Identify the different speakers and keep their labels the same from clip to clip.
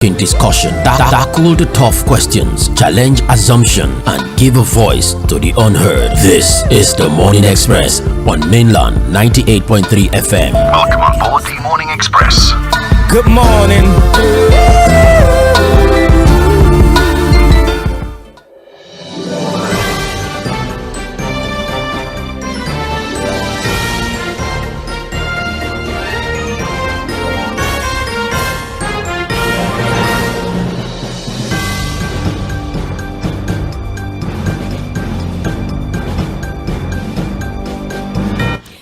Speaker 1: In discussion, tackle the tough questions, challenge assumption, and give a voice to the unheard. This is the Morning Express on Mainland 98.3 FM.
Speaker 2: Welcome on board the Morning Express.
Speaker 3: Good morning.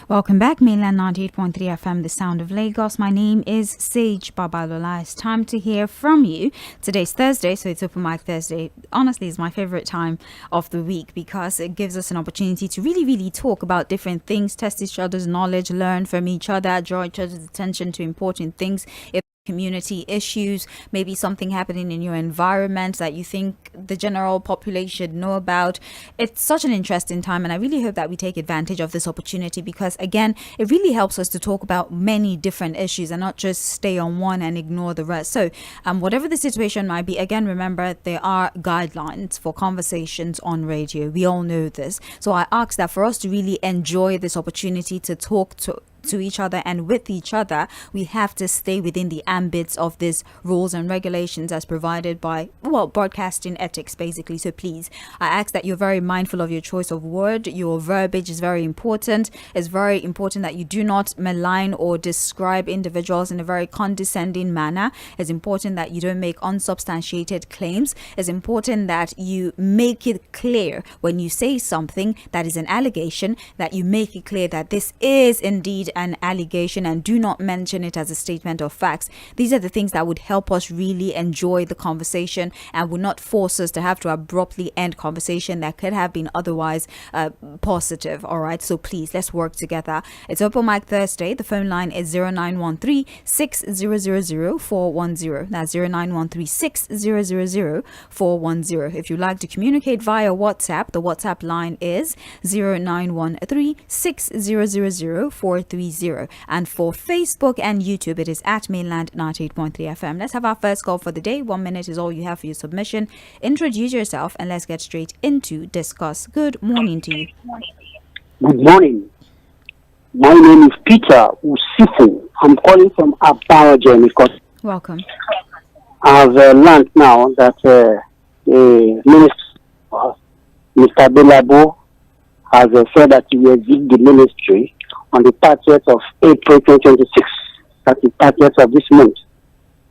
Speaker 4: Welcome back, Mainland 98.3 FM, the sound of Lagos. My name is Sage Babalola. It's time to hear from you. Today's Thursday, so it's Open Mic Thursday. Honestly, it's my favorite time of the week because it gives us an opportunity to really talk about different things, test each other's knowledge, learn from each other, draw each other's attention to important things. Community issues, maybe something happening in your environment that you think the general population should know about. It's such an interesting time, and I really hope that we take advantage of this opportunity because, again, it really helps us to talk about many different issues and not just stay on one and ignore the rest. So whatever the situation might be, again, remember there are guidelines for conversations on radio. We all know this. So I ask that for us to really enjoy this opportunity to talk to each other and with each other, we have to stay within the ambits of these rules and regulations as provided by, broadcasting ethics, basically. So please, I ask that you're very mindful of your choice of word. Your verbiage is very important. It's very important that you do not malign or describe individuals in a very condescending manner. It's important that you don't make unsubstantiated claims. It's important that you make it clear when you say something that is an allegation, that you make it clear that this is indeed an allegation and do not mention it as a statement of facts. These are the things that would help us really enjoy the conversation and would not force us to have to abruptly end conversation that could have been otherwise positive. All right, so please, let's work together. It's Open Mic Thursday. The phone line is 0913-6000-410. That's 0913-6000-410. If you'd like to communicate via WhatsApp, the WhatsApp line is 0913-6000-430. And for Facebook and YouTube, it is at Mainland 98.3 FM. Let's have our first call for the day. 1 minute is all you have for your submission. Introduce yourself and let's get straight into discuss. Good morning to you.
Speaker 5: Good morning. My name is Peter Usifu. I'm calling from Abaoje because
Speaker 4: welcome.
Speaker 5: I've learned now that the minister, Mr. Belabo, has said that he will exit the ministry on the 30th of April 2026, that is 30th of this month.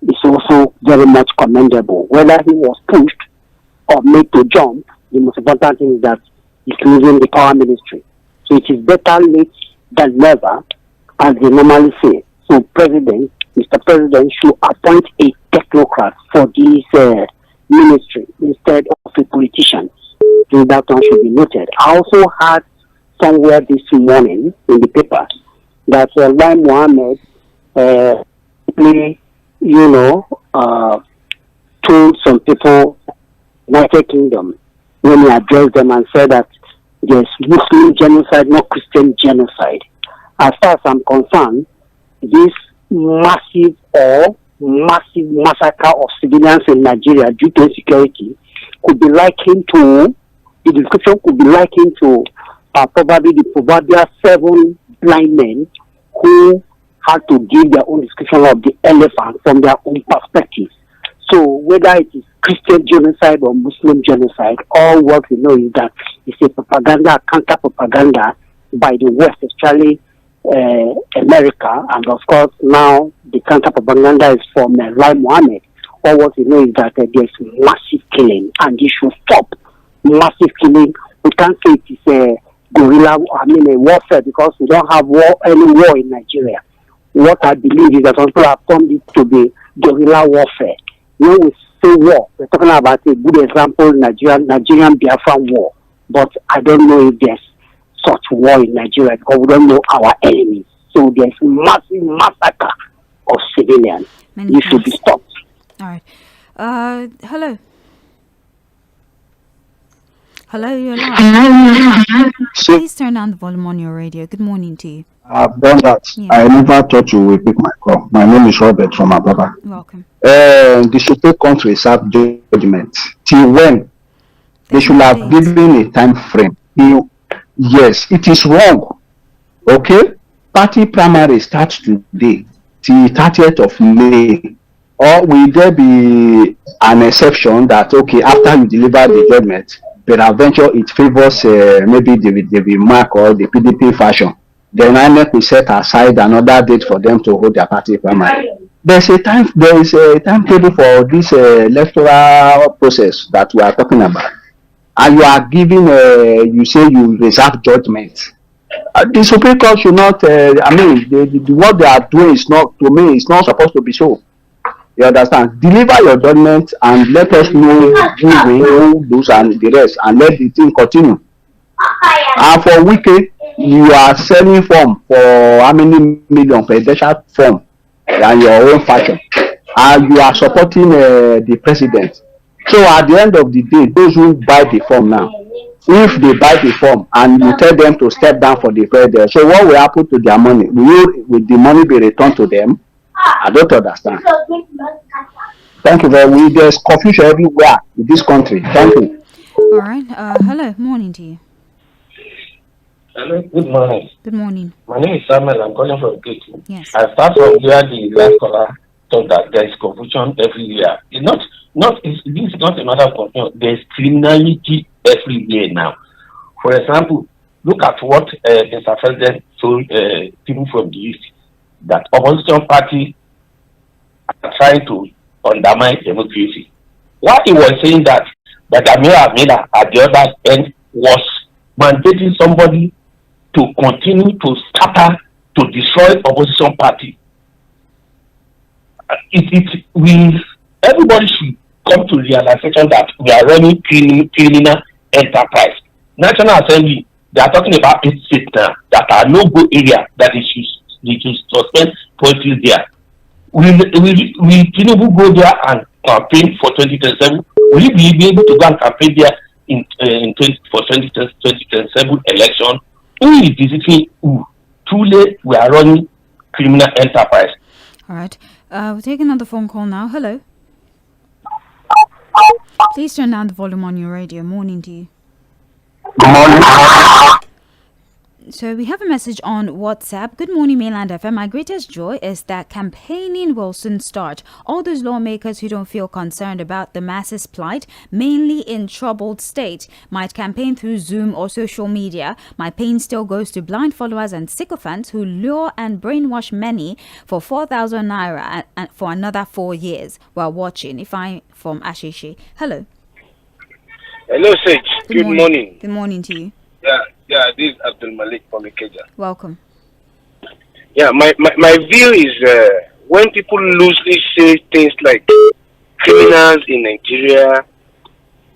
Speaker 5: It's also very much commendable. Whether he was pushed or made to jump, the most important thing is that he's leaving the power ministry. So it is better late than never, as they normally say. So Mr. President should appoint a technocrat for this ministry instead of a politician. So that one should be noted. I also had somewhere this morning in the paper that Lai Mohammed told some people United Kingdom when he addressed them and said that there's Muslim genocide, not Christian genocide. As far as I'm concerned, this massive massacre of civilians in Nigeria due to insecurity could be likened to, the description could be likened to probably the proverbial 7 blind men who had to give their own description of the elephant from their own perspective. So whether it is Christian genocide or Muslim genocide, all what we know is that it's a propaganda, counter-propaganda by the West, especially America, and of course now the counter-propaganda is from Lai Mohammed. All what we know is that there's massive killing, and it should stop. Massive killing. We can't say it is a warfare, because we don't have any war in Nigeria. What I believe is that some people have turned it to be guerrilla warfare. When we say war, we're talking about a good example, Nigerian Biafran war. But I don't know if there's such war in Nigeria because we don't know our enemies. So there's massive massacre of civilians. It should be stopped.
Speaker 4: All right. Hello. Hello, you're live. Please turn down the volume on your radio. Good morning to you.
Speaker 3: I've done that.
Speaker 4: Yeah.
Speaker 3: I never thought you would pick my call. My name is Robert from Ababa.
Speaker 4: Welcome.
Speaker 3: The Supreme Court reserved judgment. Till when? They should have given a time frame. Yes, it is wrong. Okay? Party primary starts today till 30th of May. Or will there be an exception that, okay, after you deliver the judgment, peradventure it favors maybe the mark or the PDP fashion? Then INEC will set aside another date for them to hold their party primary. There is a timetable for this electoral process that we are talking about. And you are giving, you say you reserve judgment. The Supreme Court should not, what they are doing is not, to me, it's not supposed to be so. You understand? Deliver your judgment and let us know who win, who lose, and the rest, and let the thing continue. And for Wike, you are selling form for how many million presidential form and your own fashion, and you are supporting the president. So at the end of the day, those who buy the form now, if they buy the form and you tell them to step down for the president, so what will happen to their money? Will the money be returned to them? I don't understand. Thank you very much. There's confusion everywhere in this country. Thank you.
Speaker 4: All right. Hello. Morning to you.
Speaker 6: Hello. Good morning.
Speaker 4: Good morning.
Speaker 6: My name is Samuel. I'm calling from Gate.
Speaker 4: Yes.
Speaker 6: I start from where the last caller thought that there is confusion everywhere. This is not a matter of confusion. There is criminality everywhere now. For example, look at what Mr. President told people from the East, that opposition party are trying to undermine democracy. What he was saying that Amira at the other end was mandating somebody to continue to scatter, to destroy opposition party. Everybody should come to realization that we are running criminal enterprise. National Assembly, they are talking about it now, that are no-go area that is to suspend politics there. Will Tinubu go there and campaign for 2027? Will he be able to go and campaign there for 2027 election? Who is visiting who? Too late, we are running criminal enterprise.
Speaker 4: All right. We'll take another phone call now. Hello. Please turn down the volume on your radio. Morning to you.
Speaker 3: Good morning.
Speaker 4: So we have a message on WhatsApp. Good morning, Mainland FM. My greatest joy is that campaigning will soon start. All those lawmakers who don't feel concerned about the masses' plight, mainly in troubled state, might campaign through Zoom or social media. My pain still goes to blind followers and sycophants who lure and brainwash many for 4,000 naira and for another 4 years while watching. If I'm from Ashishi. Hello.
Speaker 7: Hello, Sage. Good morning.
Speaker 4: Good morning to you.
Speaker 7: Yeah, this is Abdul Malik from Ikeja.
Speaker 4: Welcome.
Speaker 7: Yeah, my view is when people loosely say things like criminals in Nigeria,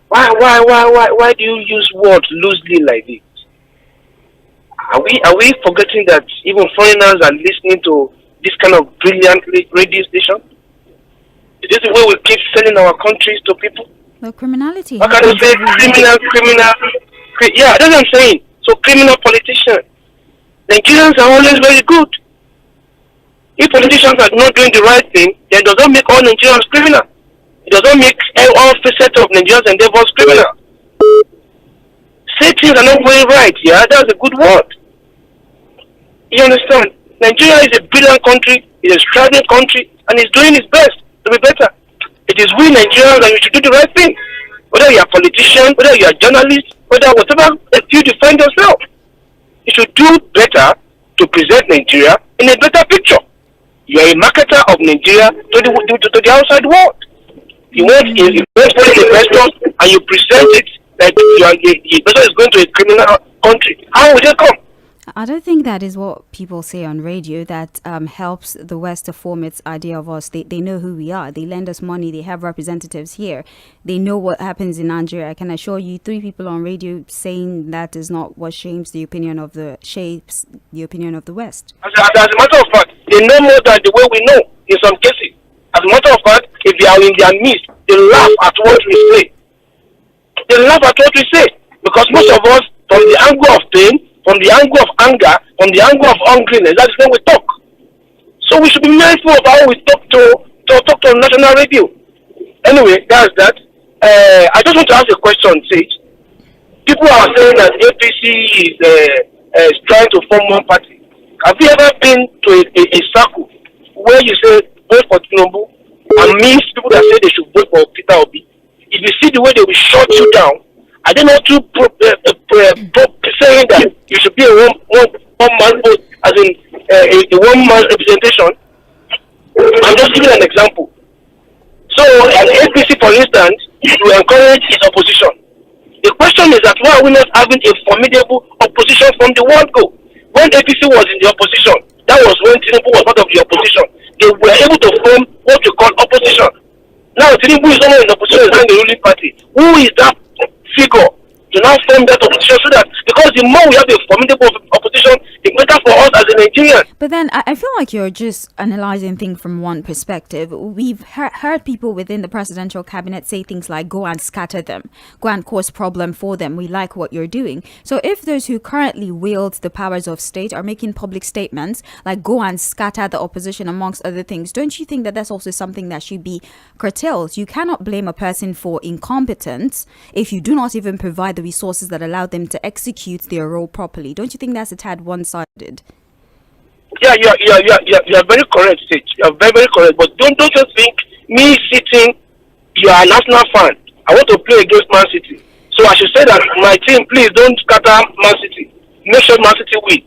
Speaker 7: why do you use words loosely like this? Are we forgetting that even foreigners are listening to this kind of brilliant radio station? Is this the way we keep selling our countries to people?
Speaker 4: Well, criminality.
Speaker 7: How can you say criminal? Yeah, that's what I'm saying. So criminal politicians. Nigerians are always very good. If politicians are not doing the right thing, then it does not make all Nigerians criminal. It does not make all facets of Nigerians endeavors criminal. Say things are not going right, yeah, that's a good word. You understand? Nigeria is a brilliant country, it's a striving country, and it's doing its best to be better. It is we Nigerians that we should do the right thing. Whether you are a politician, whether you are a journalist, whether whatever field you find yourself, you should do better to present Nigeria in a better picture. You are a marketer of Nigeria to the outside world. You want an investor and you present it like the person is going to a criminal country. How will they come?
Speaker 4: I don't think that is what people say on radio that helps the West to form its idea of us. They know who we are. They lend us money. They have representatives here. They know what happens in Nigeria. I can assure you 3 people on radio saying that is not what shapes the opinion of the West.
Speaker 7: As a matter of fact, they know more than the way we know in some cases. As a matter of fact, if they are in their midst, they laugh at what we say. They laugh at what we say. Because most of us, from the angle of pain, from the angle of anger, from the angle of hungriness, that's when we talk. So we should be mindful of how we talk to national radio. Anyway, that's that. I just want to ask a question, Sage. People are saying that APC is trying to form one party. Have you ever been to a circle where you say vote for Tinubu and means people that say they should vote for Peter Obi? If you see the way they will shut you down, are they not too saying that you should be a one man vote, as in a one man representation? I'm just giving an example. So an APC, for instance, will encourage its opposition. The question is that why are we not having a formidable opposition from the word go? When APC was in the opposition, that was when Tinubu was part of the opposition. They were able to form what we call opposition. Now Tinubu is no more in the opposition, is the ruling party. Who is that figure to now form that opposition? So that, because the more we have a formidable opposition, the better for us as a Nigerian.
Speaker 4: But then I feel like you're just analyzing things from one perspective. We've heard people within the presidential cabinet say things like, go and scatter them, go and cause problem for them. We like what you're doing. So if those who currently wield the powers of state are making public statements like go and scatter the opposition amongst other things, don't you think that that's also something that should be curtailed? You cannot blame a person for incompetence if you do not even provide the resources that allow them to execute their role properly. Don't you think that's a tad one-sided?
Speaker 7: Yeah, you're very correct, Sage. You're very, very correct. But don't just think me sitting, you are a national fan. I want to play against Man City. So I should say that my team, please don't scatter Man City. Make sure Man City win.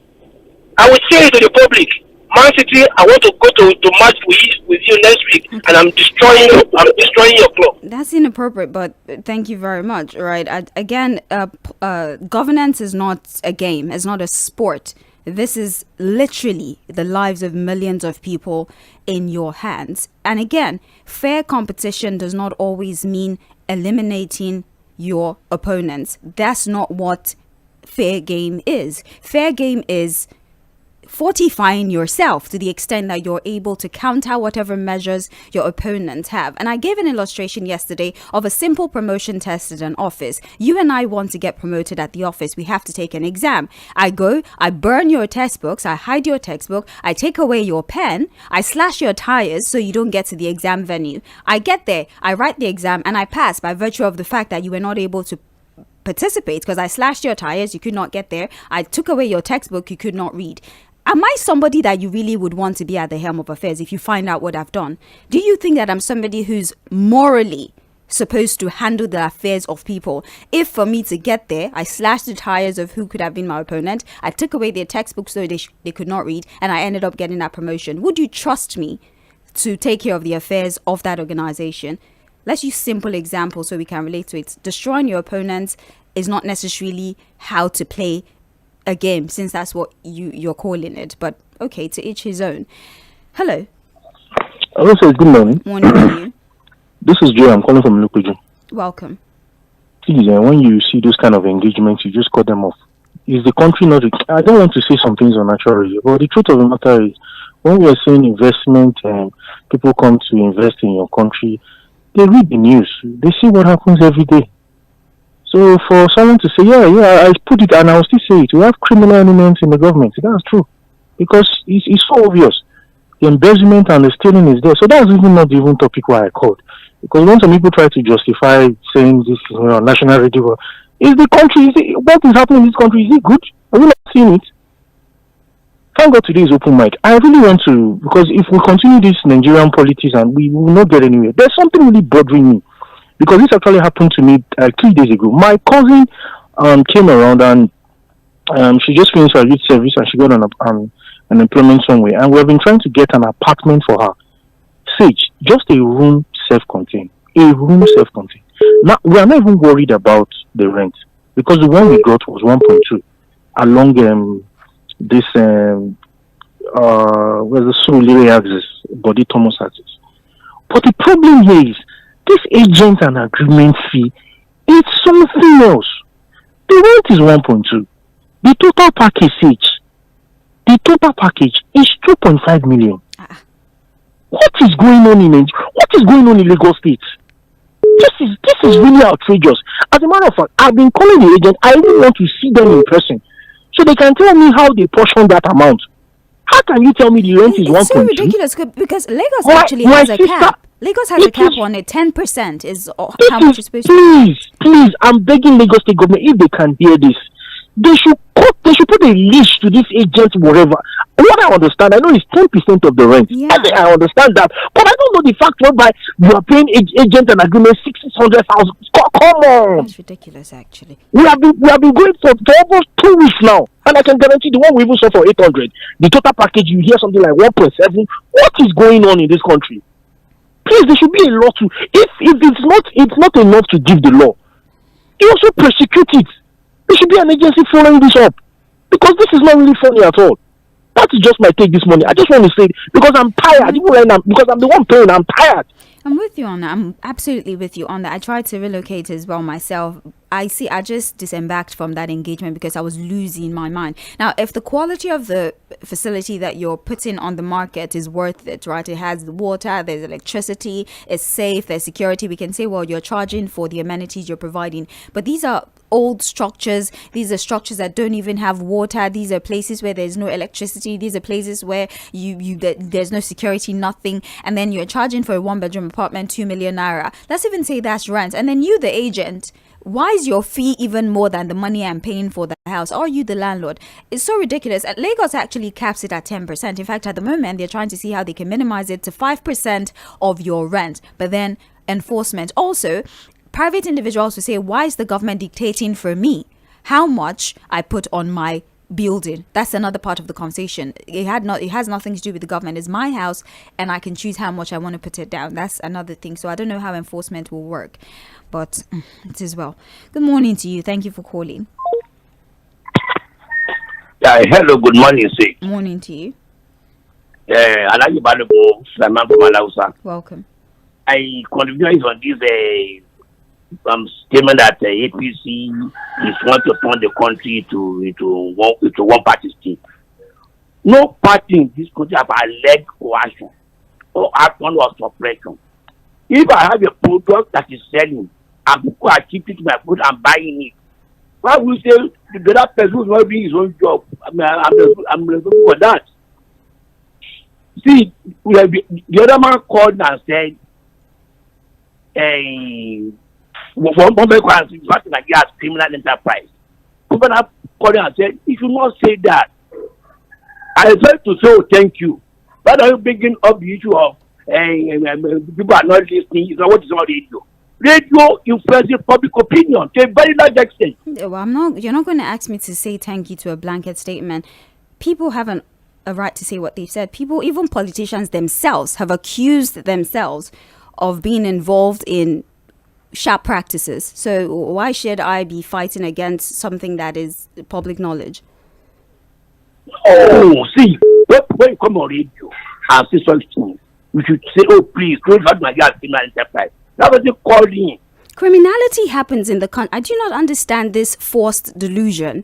Speaker 7: I will say it to the public. Man City, I want to go to match with you next week, and I'm destroying your club.
Speaker 4: That's inappropriate, but thank you very much. All right. Again, governance is not a game. It's not a sport. This is literally the lives of millions of people in your hands. And again, fair competition does not always mean eliminating your opponents. That's not what fair game is. Fair game is fortifying yourself to the extent that you're able to counter whatever measures your opponents have. And I gave an illustration yesterday of a simple promotion test at an office. You and I want to get promoted at the office. We have to take an exam. I burn your textbooks, I hide your textbook, I take away your pen, I slash your tires so you don't get to the exam venue. I get there, I write the exam, and I pass by virtue of the fact that you were not able to participate because I slashed your tires, you could not get there. I took away your textbook, you could not read. Am I somebody that you really would want to be at the helm of affairs if you find out what I've done? Do you think that I'm somebody who's morally supposed to handle the affairs of people? If for me to get there, I slashed the tires of who could have been my opponent, I took away their textbooks so they could not read, and I ended up getting that promotion, would you trust me to take care of the affairs of that organization? Let's use simple examples so we can relate to it. Destroying your opponents is not necessarily how to play a game, since that's what you're calling it. But okay, to each his own. Hello.
Speaker 8: Hello, sir. Good morning.
Speaker 4: Morning to you.
Speaker 8: This is Jay. I'm calling from Lɪਧᴇ.
Speaker 4: Welcome.
Speaker 8: Please, when you see those kind of engagements, you just cut them off. Is the country not? I don't want to say some things on natural radio, but the truth of the matter is, when we are saying investment and people come to invest in your country, they read the news. They see what happens every day. So for someone to say, I put it, and I'll still say it, we have criminal elements in the government. That's true. Because it's so obvious. The embezzlement and the stealing is there. So that's even not the even topic why I called. Because when some people try to justify saying this on national radio, is the country, what is happening in this country, is it good? Are we not seeing it? Thank God today is open mic. I really want to, because if we continue this Nigerian politics and we will not get anywhere, there's something really bothering me. Because this actually happened to me 3 days ago. My cousin came around and she just finished her youth service and she got an employment somewhere. And we've been trying to get an apartment for her. Sage, just a room self-contained. A room self-contained. Now, we are not even worried about the rent. Because the one we got was 1.2 along this, where's the M쏘ɪᴟᴜ body Thomas axis. But the problem here is, this agent and agreement fee is something else. The rent is 1.2. The total package is 2.5 million. What is going on in Lagos State? This is really outrageous. As a matter of fact, I've been calling the agent. I even want to see them in person, so they can tell me how they portion that amount. How can you tell me the rent is 1.2?
Speaker 4: It's so ridiculous because Lagos actually has a cap. Lagos has a cap on it. 10% is how much it's supposed to be.
Speaker 8: Please, I'm begging Lagos State government, if they can hear this, they should put a leash to this agent, whatever. What I understand, I know it's 10% of the rent.
Speaker 4: Yeah.
Speaker 8: I understand that, but I don't know the fact whereby you are paying agent and agreement 600,000. Come on,
Speaker 4: That's ridiculous, actually.
Speaker 8: we have been going for almost 2 weeks now, and I can guarantee the one we even saw for 800, the total package you hear something like 1.7. What is going on in this country? Please, there should be a law to. If it's not enough to give the law, you also prosecute it. There should be an agency following this up, because this is not really funny at all. That is just my take this morning. I just want to say it because I'm tired. Even when because I'm the one paying, I'm tired.
Speaker 4: I'm with you on that. I'm absolutely with you on that. I tried to relocate as well myself. I just disembarked from that engagement because I was losing my mind. Now, if the quality of the facility that you're putting on the market is worth it, right? It has water, there's electricity, it's safe, there's security. We can say, well, you're charging for the amenities you're providing. But these are old structures. These are structures that don't even have water. These are places where there's no electricity. These are places where there's no security, nothing. And then you're charging for a 1-bedroom apartment 2 million naira. Let's even say that's rent. And then you, the agent, why is your fee even more than the money I'm paying for the house? Are you the landlord? It's so ridiculous. Lagos actually caps it at 10%. In fact, at the moment, they're trying to see how they can minimize it to 5% of your rent. But then enforcement. Also, private individuals will say, why is the government dictating for me how much I put on my building? That's another part of the conversation. It has nothing to do with the government. It's my house and I can choose how much I want to put it down. That's another thing. So I don't know how enforcement will work, but it is well. Good morning to you. Thank you for calling.
Speaker 9: Yeah, hello, good morning, sir.
Speaker 4: Morning to you. Welcome.
Speaker 9: I contribute on this statement that APC is want to turn the country into one party state. No party in this country have alleged coercion or action or suppression. If I have a product that is selling and people are keeping my food and buying it, why will you say the other person is not doing his own job? I'm responsible for that. See, the other man called and said, one like as criminal enterprise. People are calling and said, you should not say that. I tried to say, oh, thank you. But are you bringing up the issue of people are not listening? It's not what is on radio. Radio influences public opinion to a very large extent.
Speaker 4: Well, you're not going to ask me to say thank you to a blanket statement. People have a right to say what they've said. People, even politicians themselves, have accused themselves of being involved in sharp practices. So why should I be fighting against something that is public knowledge?
Speaker 9: Oh, see, when you come on radio and say something, you should say, oh, please, don't have my criminal enterprise. That was the calling.
Speaker 4: Criminality happens in the country. I do not understand this forced delusion.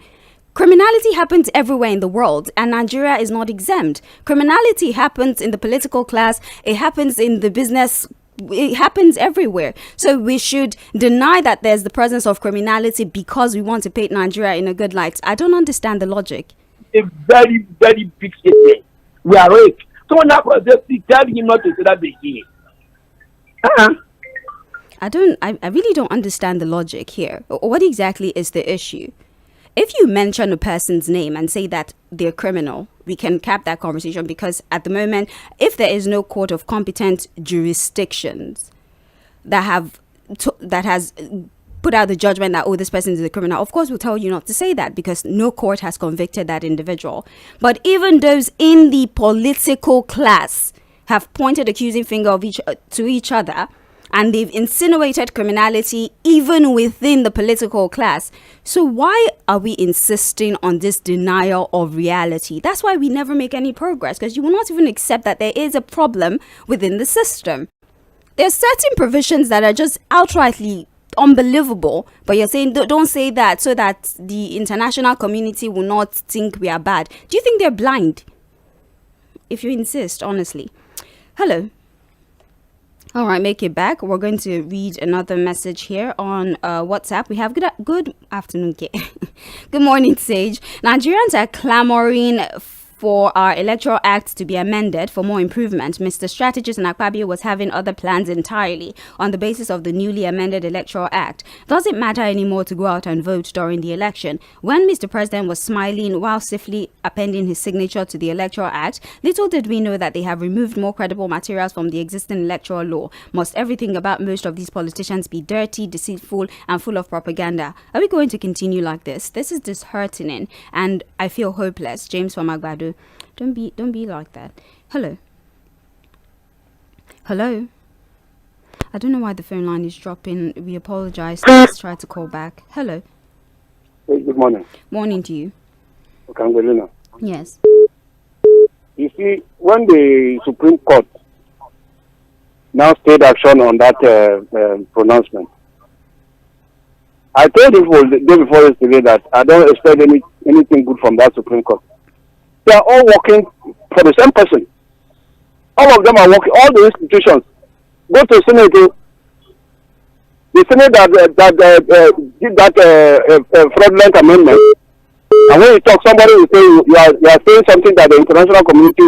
Speaker 4: Criminality happens everywhere in the world, and Nigeria is not exempt. Criminality happens in the political class. It happens in the business. It happens everywhere. So we should deny that there's the presence of criminality because we want to paint Nigeria in a good light. I don't understand the logic.
Speaker 9: A very, very big statement. We are right. Someone else was just telling him not to say that again.
Speaker 4: I really don't understand the logic here. What exactly is the issue? If you mention a person's name and say that they're criminal, we can cap that conversation, because at the moment, if there is no court of competent jurisdictions that has put out the judgment that, oh, this person is a criminal, of course we'll tell you not to say that because no court has convicted that individual. But even those in the political class have pointed accusing finger to each other, and they've insinuated criminality even within the political class. So why are we insisting on this denial of reality? That's why we never make any progress, because you will not even accept that there is a problem within the system. There's certain provisions that are just outrightly unbelievable, but you're saying don't say that so that the international community will not think we are bad. Do you think they're blind? If you insist, honestly. Hello. All right, make it back. We're going to read another message here on WhatsApp. We have good afternoon. Good morning, Sage. Nigerians are clamoring for our electoral act to be amended for more improvement. Mr. Strategist Akpabio was having other plans entirely on the basis of the newly amended electoral act. Does it matter anymore to go out and vote during the election? When Mr. President was smiling while safely appending his signature to the electoral act, little did we know that they have removed more credible materials from the existing electoral law. Must everything about most of these politicians be dirty, deceitful, and full of propaganda? Are we going to continue like this? This is disheartening, and I feel hopeless. James from Agbado. Don't be like that. Hello. I don't know why the phone line is dropping. We apologize. Let's try to call back. Hello.
Speaker 5: Hey, good morning.
Speaker 4: Morning to you.
Speaker 5: Okay,
Speaker 4: yes.
Speaker 5: You see, when the Supreme Court now stayed action on that pronouncement, I told you the day before yesterday that I don't expect anything good from that Supreme Court. They are all working for the same person. All of them are working, all the institutions. Go to Senate. The Senate did that fraudulent amendment. And when you talk, somebody will say you are saying something that the international community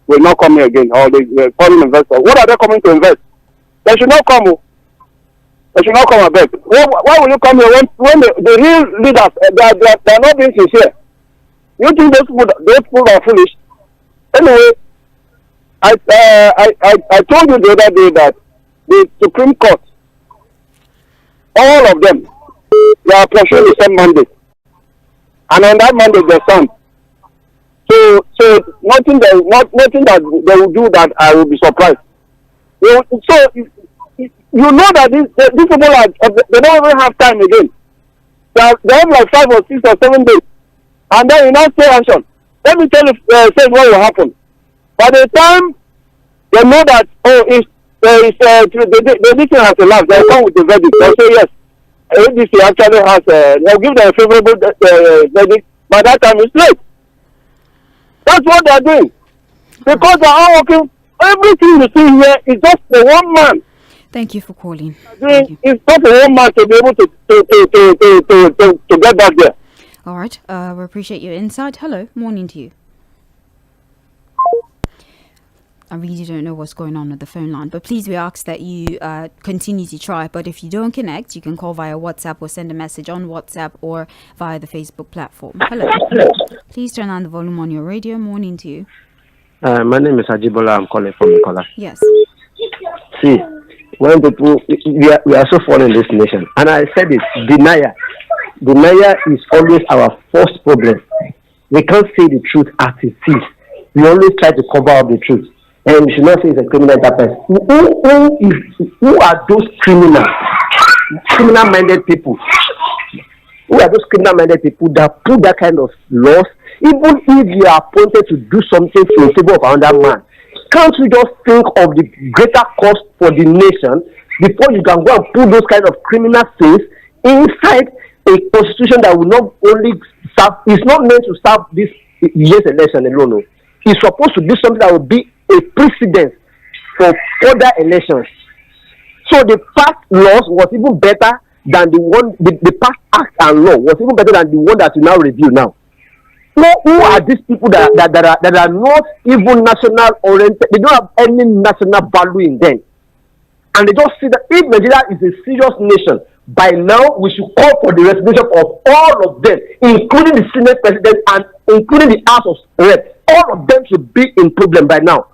Speaker 5: will not come here again, or the foreign investors. What are they coming to invest? They should not come. They should not come back. Why will you come here when the real leaders they are not being sincere? You think those people are foolish? Anyway, I told you the other day that the Supreme Court, all of them, they are pursuing the same mandate, and on that mandate they stand. So nothing that they will do that I will be surprised. So you know that these people they don't even have time again. They have like 5 or 6 or 7 days. And then you now say action. Let me tell you, say what will happen. By the time they know that, the meeting has elapsed, they'll come with the verdict. They'll say yes. ADC actually has, they'll give them a favorable verdict. By that time, it's late. That's what they're doing. Because they're all working. Everything you see here is just for one man.
Speaker 4: Thank you for calling.
Speaker 5: It's not for one man to be able to get back there.
Speaker 4: All right. We appreciate your insight. Hello. Morning to you. I really don't know what's going on with the phone line, but please, we ask that you continue to try. But if you don't connect, you can call via WhatsApp or send a message on WhatsApp or via the Facebook platform. Hello. Please turn on the volume on your radio. Morning to you.
Speaker 10: My name is Ajibola. I'm calling from Nicola.
Speaker 4: Yes.
Speaker 10: See, when people, we are so fallen in this nation. And I said it, denial is always our first problem. We can't say the truth as it is. We always try to cover up the truth. And we should not say it's a criminal enterprise. Who are those criminal-minded people? Who are those criminal-minded people that put that kind of laws? Even if you are appointed to do something for the favor of another man, can't you just think of the greater cost for the nation before you can go and put those kind of criminal things inside a constitution that will not only serve, it's not meant to serve this year's election alone. No. It's supposed to be something that will be a precedent for other elections. So the past laws was even better than the past act and law was even better than the one that you now review now. So who are these people that are not even national oriented? They don't have any national value in them. And they just see that if Nigeria is a serious nation, by now we should call for the resignation of all of them, including the Senate President and including the House of Reps. All of them should be in problem by now.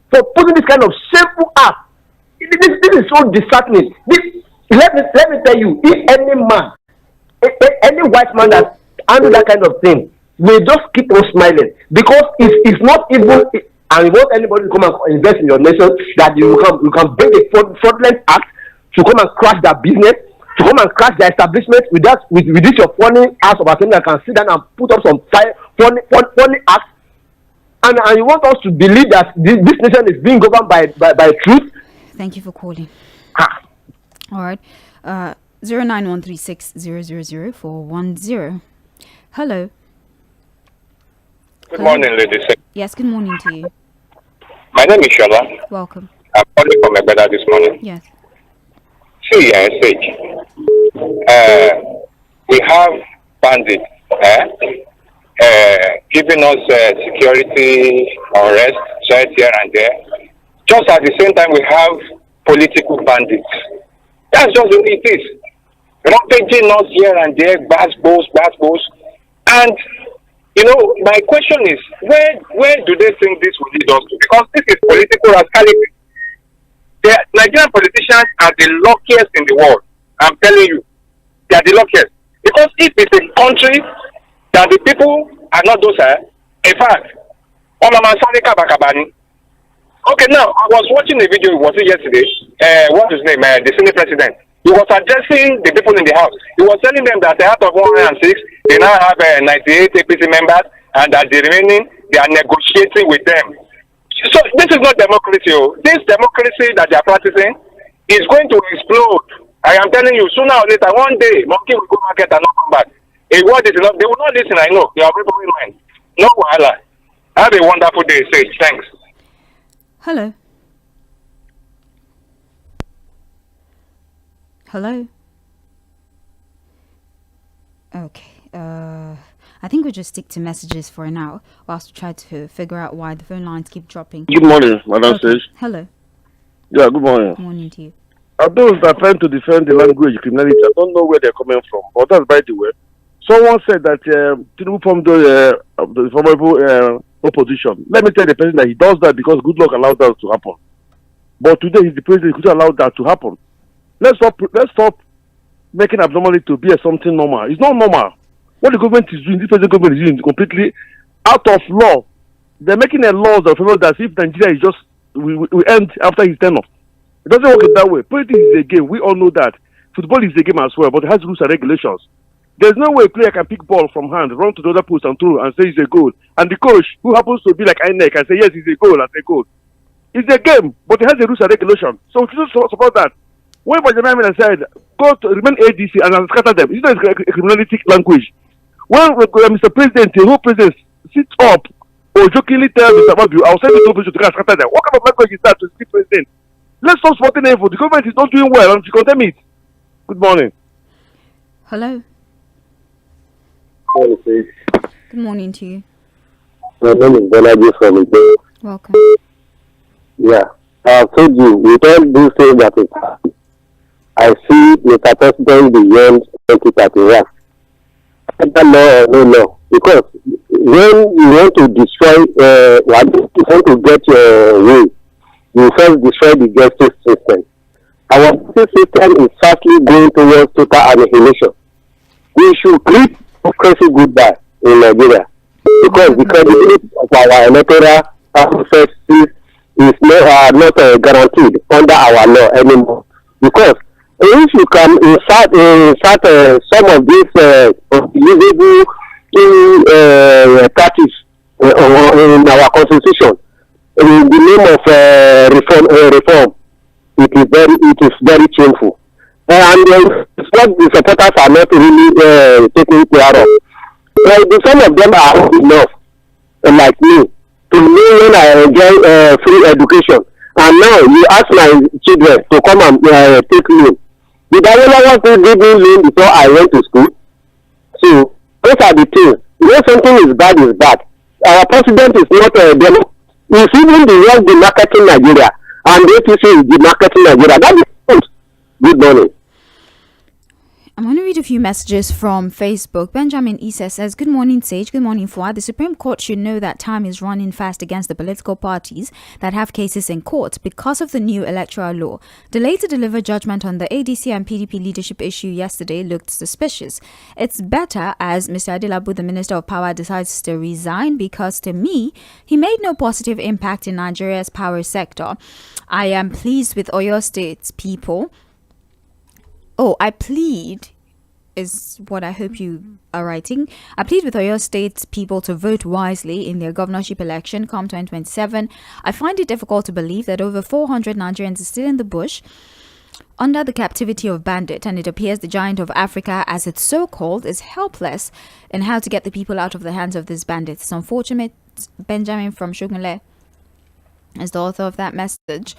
Speaker 10: For putting this kind of shameful act, this is so disheartening. Let me tell you, if any man, any white man that handle that kind of thing, will just keep on smiling, because it's not even, and we want anybody to come and invest in your nation, that you can bring a fraudulent act to come and crash their business, to come and crash their establishment with this your funny House of Assembly that can sit down and put up some funny acts, and you want us to believe that this nation is being governed by truth.
Speaker 4: Thank you for calling. All right. 09136000410. Hello.
Speaker 11: Good morning, ladies.
Speaker 4: Yes, good morning to you.
Speaker 11: My name is Shola.
Speaker 4: Welcome.
Speaker 11: I'm calling from Ebeda this morning.
Speaker 4: Yes.
Speaker 11: See, Sage, we have bandits giving us security unrest, threats here and there. Just at the same time, we have political bandits. That's just the way it is. Rampaging us here and there, bad balls. And, you know, my question is, where do they think this will lead us to? Because this is political rascality. The Nigerian politicians are the luckiest in the world. I'm telling you, they are the luckiest. Because if it's a country that the people are not those, in fact, okay, now I was watching a video. Was it yesterday? What's his name? The Senate president. He was addressing the people in the house. He was telling them that out of 106, they now have 98 APC members, and that the remaining they are negotiating with them. So this is not democracy. This democracy that they are practicing is going to explode. I am telling you, sooner or later, one day, monkey will go market and not come back. A word is enough. They will not listen. I know. They are people in mind. No wahala. Have a wonderful day, Sage. Thanks.
Speaker 4: Hello. Hello. Okay. I think we'll just stick to messages for now whilst we try to figure out why the phone lines keep dropping.
Speaker 12: Good morning, Madam Sage.
Speaker 4: Hello.
Speaker 12: Yeah, good morning.
Speaker 4: Good morning to you.
Speaker 12: Those that are trying to defend the language criminality, I don't know where they're coming from. But that's by the way. Someone said that Tinābu formed the formidable opposition. Let me tell the person that he does that because good luck allowed that to happen. But today he's the president, he could allow that to happen. Let's stop making abnormality to be something normal. It's not normal. What the government is doing, this present government is doing completely out of law. They're making a law that if Nigeria is just we end after his tenure. It doesn't work that way. Politics is a game. We all know that. Football is a game as well, but it has rules and regulations. There's no way a player can pick ball from hand, run to the other post and throw and say it's a goal. And the coach, who happens to be like INEC, can say yes, it's a goal and say goal. It's a game, but it has a rules and regulations. So we should support that. When Benjamin said, go to remain ADC and scatter them, it's not a criminality language. When Mr. President, the whole president sits up or jokingly tells Mr. Babu, I'll send the opposition to go and scatter them. What kind of language is that to the president? Let's stop supporting him. The government is not doing well and she condemn it. Good morning.
Speaker 4: Hello.
Speaker 10: Good
Speaker 4: Good morning to you.
Speaker 10: My name is Bolaji from Ibe.
Speaker 4: Welcome.
Speaker 10: Yeah. I have told you, with all these things that is happening, I see Mr. President beyond 2031. Either law or no law. Because when you want to destroy, you want to get your way, you first destroy the justice system. Our justice system is fastly going towards total annihilation. We should create democracy goodbye in Nigeria. Because the credibility of our electoral processes is not guaranteed under our law anymore. Because if you can insert some of these unbelievable practice in our constitution in the name of reform, it is very shameful. And what the supporters are not really taking care of. Some of them are old enough, like me, to me when I enjoy free education. And now you ask my children to come and take loan. Did I ever want to give me loan before I went to school? So those are the things. When something is bad. Our president is not a demo. He's even the one demarketing Nigeria, and the APC is demarketing Nigeria. That is good. Good morning.
Speaker 4: I'm going to read a few messages from Facebook. Benjamin Issa says, good morning, Sage. Good morning, Fwa. The Supreme Court should know that time is running fast against the political parties that have cases in court because of the new electoral law. Delay to deliver judgment on the ADC and PDP leadership issue yesterday looked suspicious. It's better as Mr. Adelabu, the Minister of Power, decides to resign because to me, he made no positive impact in Nigeria's power sector. I am pleased with Oyo State's people. I plead is what I hope you are writing. I plead with Oyo State's people to vote wisely in their governorship election come 2027. I find it difficult to believe that over 400 Nigerians are still in the bush under the captivity of bandit, and it appears the giant of Africa, as it's so called, is helpless in how to get the people out of the hands of these bandits. It's unfortunate. Benjamin from Shogunle is the author of that message.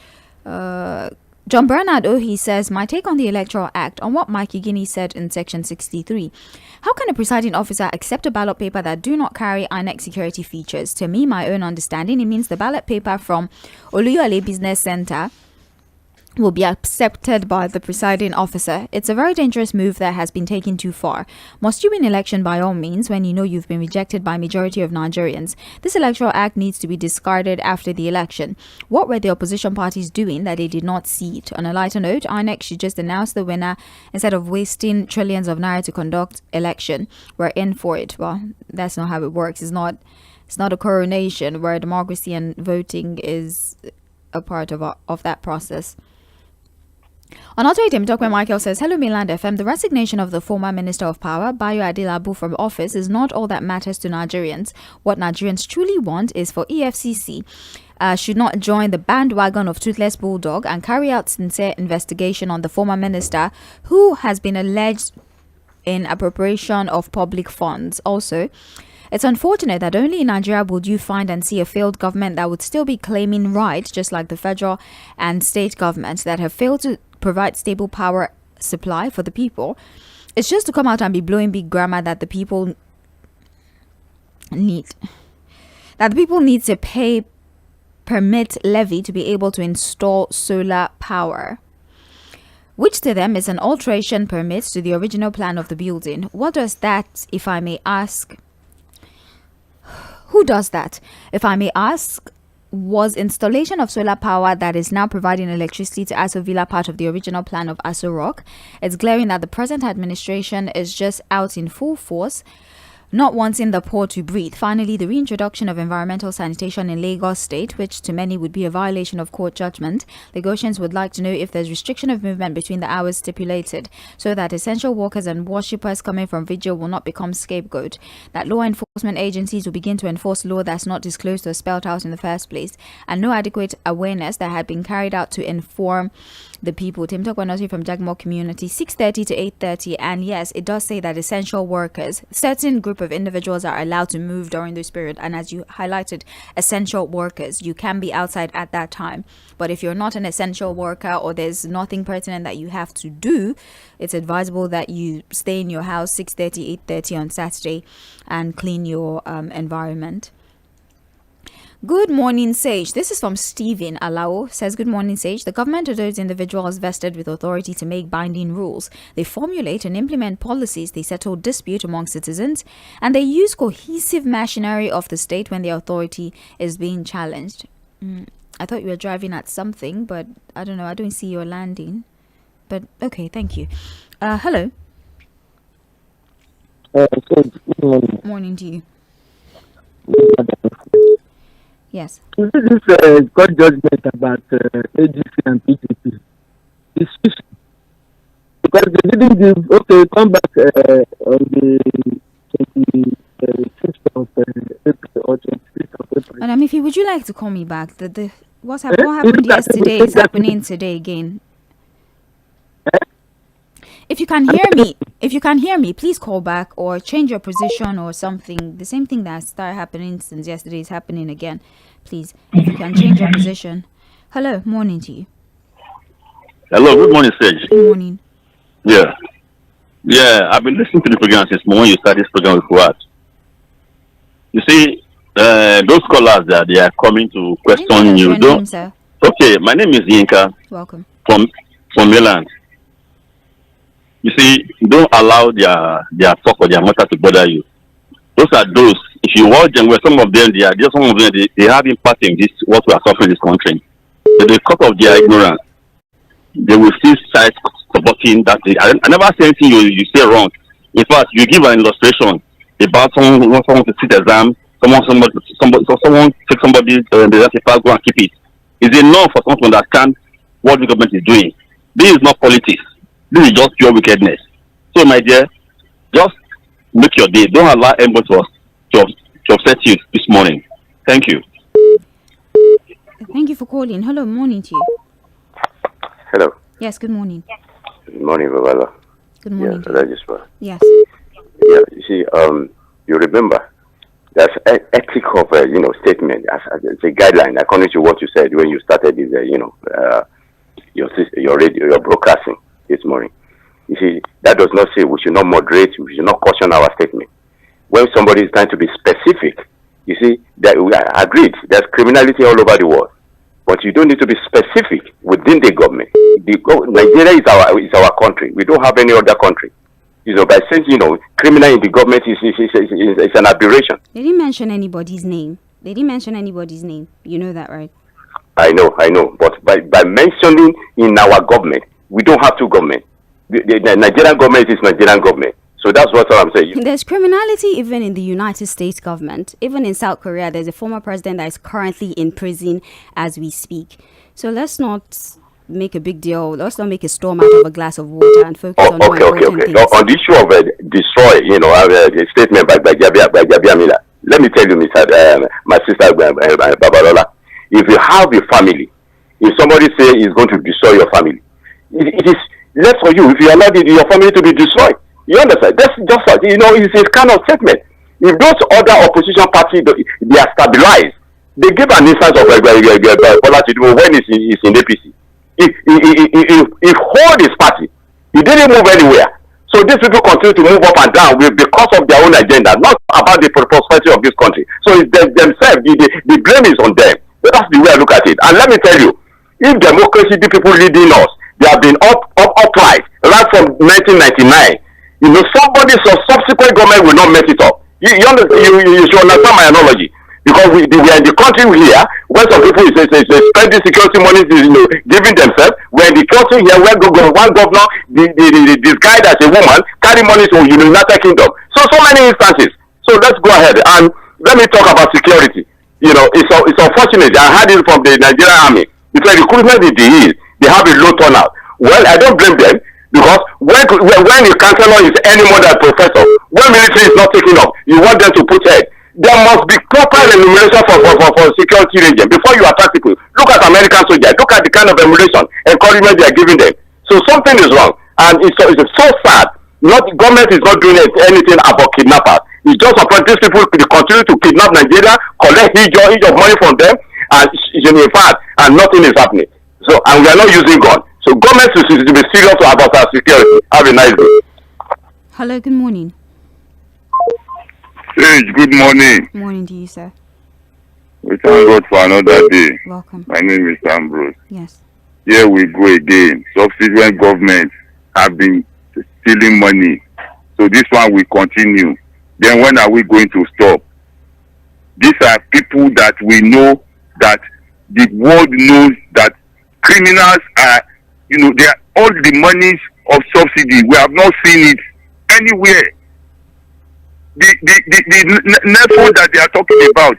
Speaker 4: John Bernard Ohi says, my take on the Electoral Act, on what Mike Igini said in Section 63. How can a presiding officer accept a ballot paper that do not carry INEC security features? To me, my own understanding, it means the ballot paper from Oluyole Business Center will be accepted by the presiding officer. It's a very dangerous move that has been taken too far. Must you win election by all means when you know you've been rejected by majority of Nigerians? This Electoral Act needs to be discarded after the election. What were the opposition parties doing that they did not see it? On a lighter note, INEC should just announce the winner instead of wasting trillions of naira to conduct election. We're in for it. Well, that's not how it works. It's not a coronation where democracy and voting is a part of that process. On our Twitter, Dr. Michael says, hello, Mainland FM. The resignation of the former Minister of Power, Bayo Adelabu, from office is not all that matters to Nigerians. What Nigerians truly want is for EFCC should not join the bandwagon of Toothless Bulldog and carry out sincere investigation on the former minister who has been alleged in appropriation of public funds. Also, it's unfortunate that only in Nigeria would you find and see a failed government that would still be claiming rights, just like the federal and state governments that have failed to provide stable power supply for the people. It's just to come out and be blowing big grammar that the people need. That the people need to pay permit levy to be able to install solar power, which to them is an alteration permit to the original plan of the building. What does that, if I may ask? Who does that? If I may ask, was installation of solar power that is now providing electricity to Aso Villa part of the original plan of Aso Rock? It's glaring that the present administration is just out in full force, not wanting the poor to breathe. Finally, the reintroduction of environmental sanitation in Lagos State, which to many would be a violation of court judgment. Lagosians would like to know if there's restriction of movement between the hours stipulated, so that essential workers and worshippers coming from vigil will not become scapegoat. That law enforcement agencies will begin to enforce law that's not disclosed or spelled out in the first place, and no adequate awareness that had been carried out to inform the people. Tim Tokwanossi from Jagmo community, 6:30 to 8:30. And yes, it does say that essential workers, certain group of individuals are allowed to move during this period. And as you highlighted, essential workers, you can be outside at that time. But if you're not an essential worker or there's nothing pertinent that you have to do, it's advisable that you stay in your house 6:30, 8:30 on Saturday and clean your environment. Good morning, Sage. This is from Stephen Alao. Says, good morning, Sage. The government are those individuals vested with authority to make binding rules. They formulate and implement policies. They settle dispute among citizens. And they use cohesive machinery of the state when the authority is being challenged. I thought you were driving at something, but I don't know. I don't see your landing. But okay, thank you. Hello.
Speaker 10: Good morning.
Speaker 4: Morning to you. Yes.
Speaker 10: This court judgment about AGC and PTP is fishy because they didn't give. Come back on the 26th of April or 26th of April.
Speaker 4: And Amifi, would you like to call me back? What happened yesterday is happening today again. If you can hear me, please call back or change your position or something. The same thing that started happening since yesterday is happening again. Please, if you can change your position. Hello, morning to you.
Speaker 13: Hello, good morning, Sage.
Speaker 4: Good morning.
Speaker 13: Yeah, I've been listening to the program since when you started this program with Fuad. You see, those scholars that they are coming to question you.
Speaker 4: Name, sir?
Speaker 13: Okay, my name is Yinka.
Speaker 4: Welcome.
Speaker 13: From Mainland. You see, don't allow their talk or their matter to bother you. Those are those. If you watch them, where some of them they have impact in this what we are suffering in this country. So because of their ignorance, they will still start supporting that. I never say anything you say wrong. In fact, you give an illustration about someone to sit exam, someone take somebody the paper, go and keep it. It's enough for someone to understand what the government is doing. This is not politics. This is just pure wickedness. So, my dear, just make your day. Don't allow anybody to upset you this morning. Thank you.
Speaker 4: Thank you for calling. Hello, morning to you.
Speaker 14: Hello.
Speaker 4: Yes, good morning.
Speaker 14: Good morning, Babala.
Speaker 4: Good morning.
Speaker 14: Yes.
Speaker 4: Yes.
Speaker 14: Yeah, you see, you remember there's ethic of statement as a guideline according to what you said when you started this your radio, your broadcasting this morning. You see, that does not say we should not moderate, we should not caution our statement. When somebody is trying to be specific, you see, that we are agreed, there's criminality all over the world. But you don't need to be specific within the government. Nigeria is our country. We don't have any other country. By saying, criminal in the government is an aberration.
Speaker 4: They didn't mention anybody's name. You know that, right?
Speaker 14: I know. But by mentioning in our government, we don't have two governments. The Nigerian government is Nigerian government. So that's what I'm saying.
Speaker 4: There's criminality even in the United States government. Even in South Korea, there's a former president that is currently in prison as we speak. So let's not make a big deal. Let's not make a storm out of a glass of water and focus on more important things.
Speaker 14: On the issue of destroy, a statement by Jabia Miller. Let me tell you, my sister Babalola, if you have a family, if somebody say he's going to destroy your family, it is less for you if you allow your family to be destroyed. You understand? That's just it's a kind of statement. If those other opposition parties they are stabilized, they give an instance of when he's in APC. If hold his party, he didn't move anywhere. So these people continue to move up and down because of their own agenda, not about the prosperity of this country. So it's themselves, the blame is on them. That's the way I look at it. And let me tell you, if democracy, the people leading us, they have been upright right from 1999. Somebody, subsequent government will not mess it up. You should understand my analogy. Because we are in the country here, where some people is spending security money, giving themselves. We're in the country here where one governor, this guy that's a woman, carry money to United Kingdom. So many instances. So let's go ahead and let me talk about security. It's unfortunate. I heard it from the Nigerian army. It's a recruitment in the East. They have a low turnout. Well, I don't blame them. Because when a councillor is any more than a professor, when military is not taking up, you want them to put head. There must be proper remuneration for security region before you attack people. Look at American soldiers. Look at the kind of remuneration, encouragement they are giving them. So something is wrong. And it's so sad. The government is not doing anything about kidnappers. It's just about these people to continue to kidnap Nigeria, collect each of money from them, and in fact, and nothing is happening. So, and we are not using guns. So government is to be serious about our security. Have a nice day.
Speaker 4: Hello, good morning.
Speaker 15: Sage, good morning.
Speaker 4: Good morning to you, sir.
Speaker 15: We thank God for another day.
Speaker 4: Welcome.
Speaker 15: My name is Ambrose.
Speaker 4: Yes.
Speaker 15: Here we go again. Subsequent governments have been stealing money. So this one will continue. Then when are we going to stop? These are people that we know that the world knows that criminals are, they are all the monies of subsidy. We have not seen it anywhere. The network that they are talking about,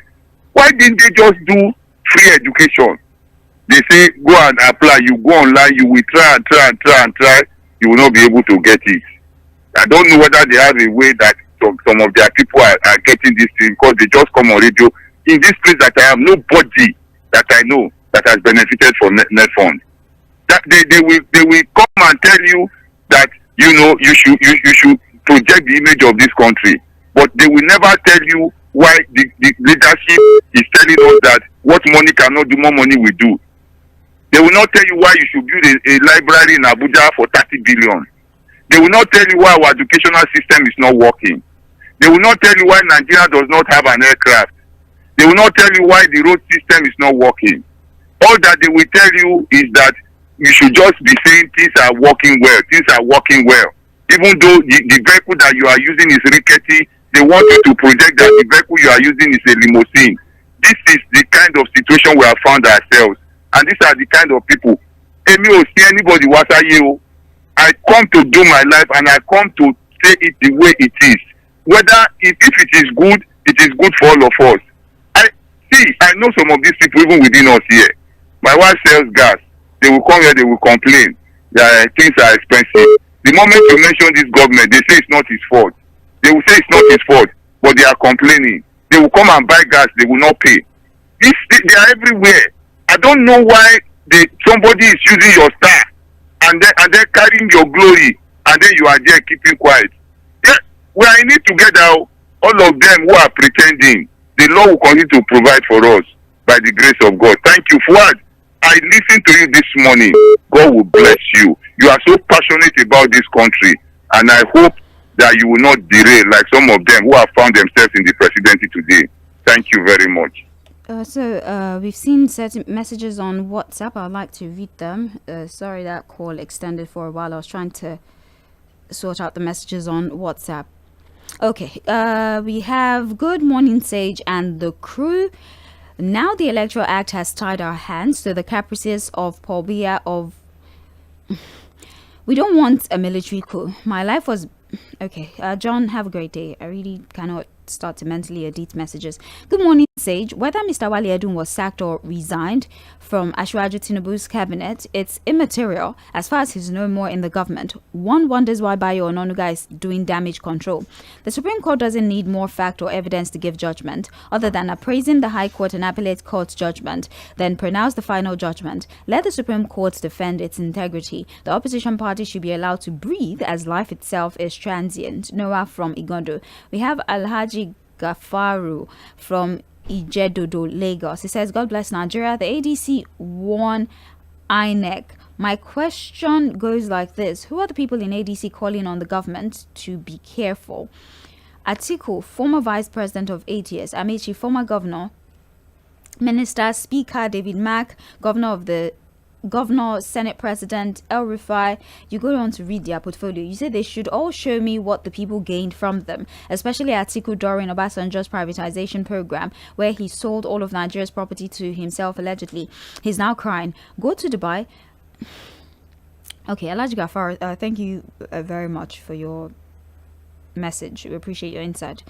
Speaker 15: why didn't they just do free education? They say go and apply. You go online, you will try, you will not be able to get it. I don't know whether they have a way that some of their people are getting this thing, because they just come on radio. In this place that I am, nobody that I know that has benefited from net fund. That they will come and tell you that you should project the image of this country, but they will never tell you why the leadership is telling us that what money cannot do, more money will do. They will not tell you why you should build a library in Abuja for 30 billion. They will not tell you why our educational system is not working. They will not tell you why Nigeria does not have an aircraft. They will not tell you why the road system is not working. All that they will tell you is that you should just be saying things are working well. Even though the vehicle that you are using is rickety, they want you to project that the vehicle you are using is a limousine. This is the kind of situation we have found ourselves. And these are the kind of people. Anybody was I come to do my life, and I come to say it the way it is. Whether if it is good, it is good for all of us. I know some of these people even within us here. My wife sells gas. They will come here, they will complain that things are expensive. The moment you mention this government, they say it's not his fault. They will say it's not his fault, but they are complaining. They will come and buy gas, they will not pay. They are everywhere. I don't know why somebody is using your star and then carrying your glory, and then you are there keeping quiet. Yeah, we are in it together. All of them who are pretending, the Lord will continue to provide for us by the grace of God. Thank you, Fuad. I listened to you this morning. God will bless you. You are so passionate about this country, and I hope that you will not derail like some of them who have found themselves in the presidency today. Thank you very much.
Speaker 4: We've seen certain messages on WhatsApp. I'd like to read them. Sorry that call extended for a while. I was trying to sort out the messages on WhatsApp. Okay, we have good morning, Sage and the crew. Now the Electoral Act has tied our hands to the caprices of Paul Biya of... We don't want a military coup. My life was... Okay, John, have a great day. I really cannot start to mentally edit messages. Good morning, Sage. Whether Mr. Wale Edun was sacked or resigned from Asiwaju Tinubu's cabinet, it's immaterial as far as he's no more in the government. One wonders why Bayo Ononuga is doing damage control. The Supreme Court doesn't need more fact or evidence to give judgment, other than appraising the High Court and Appellate Court's judgment, then pronounce the final judgment. Let the Supreme Court defend its integrity. The opposition party should be allowed to breathe, as life itself is transient. Noah from Igondo. We have Alhaji Gafaru from Ijedodo, Lagos. He says, God bless Nigeria. The ADC won INEC. My question goes like this. Who are the people in ADC calling on the government to be careful? Atiku, former vice president of ATS. Amechi, former governor. Minister, Speaker David Mack, Governor, Senate President El-Rufai. You go on to read their portfolio. You say they should all show me what the people gained from them, especially Atiku during Obasanjo's privatization program, where he sold all of Nigeria's property to himself allegedly. He's now crying. Go to Dubai. Okay, Alhaji Gafar, thank you very much for your message. We appreciate your insight.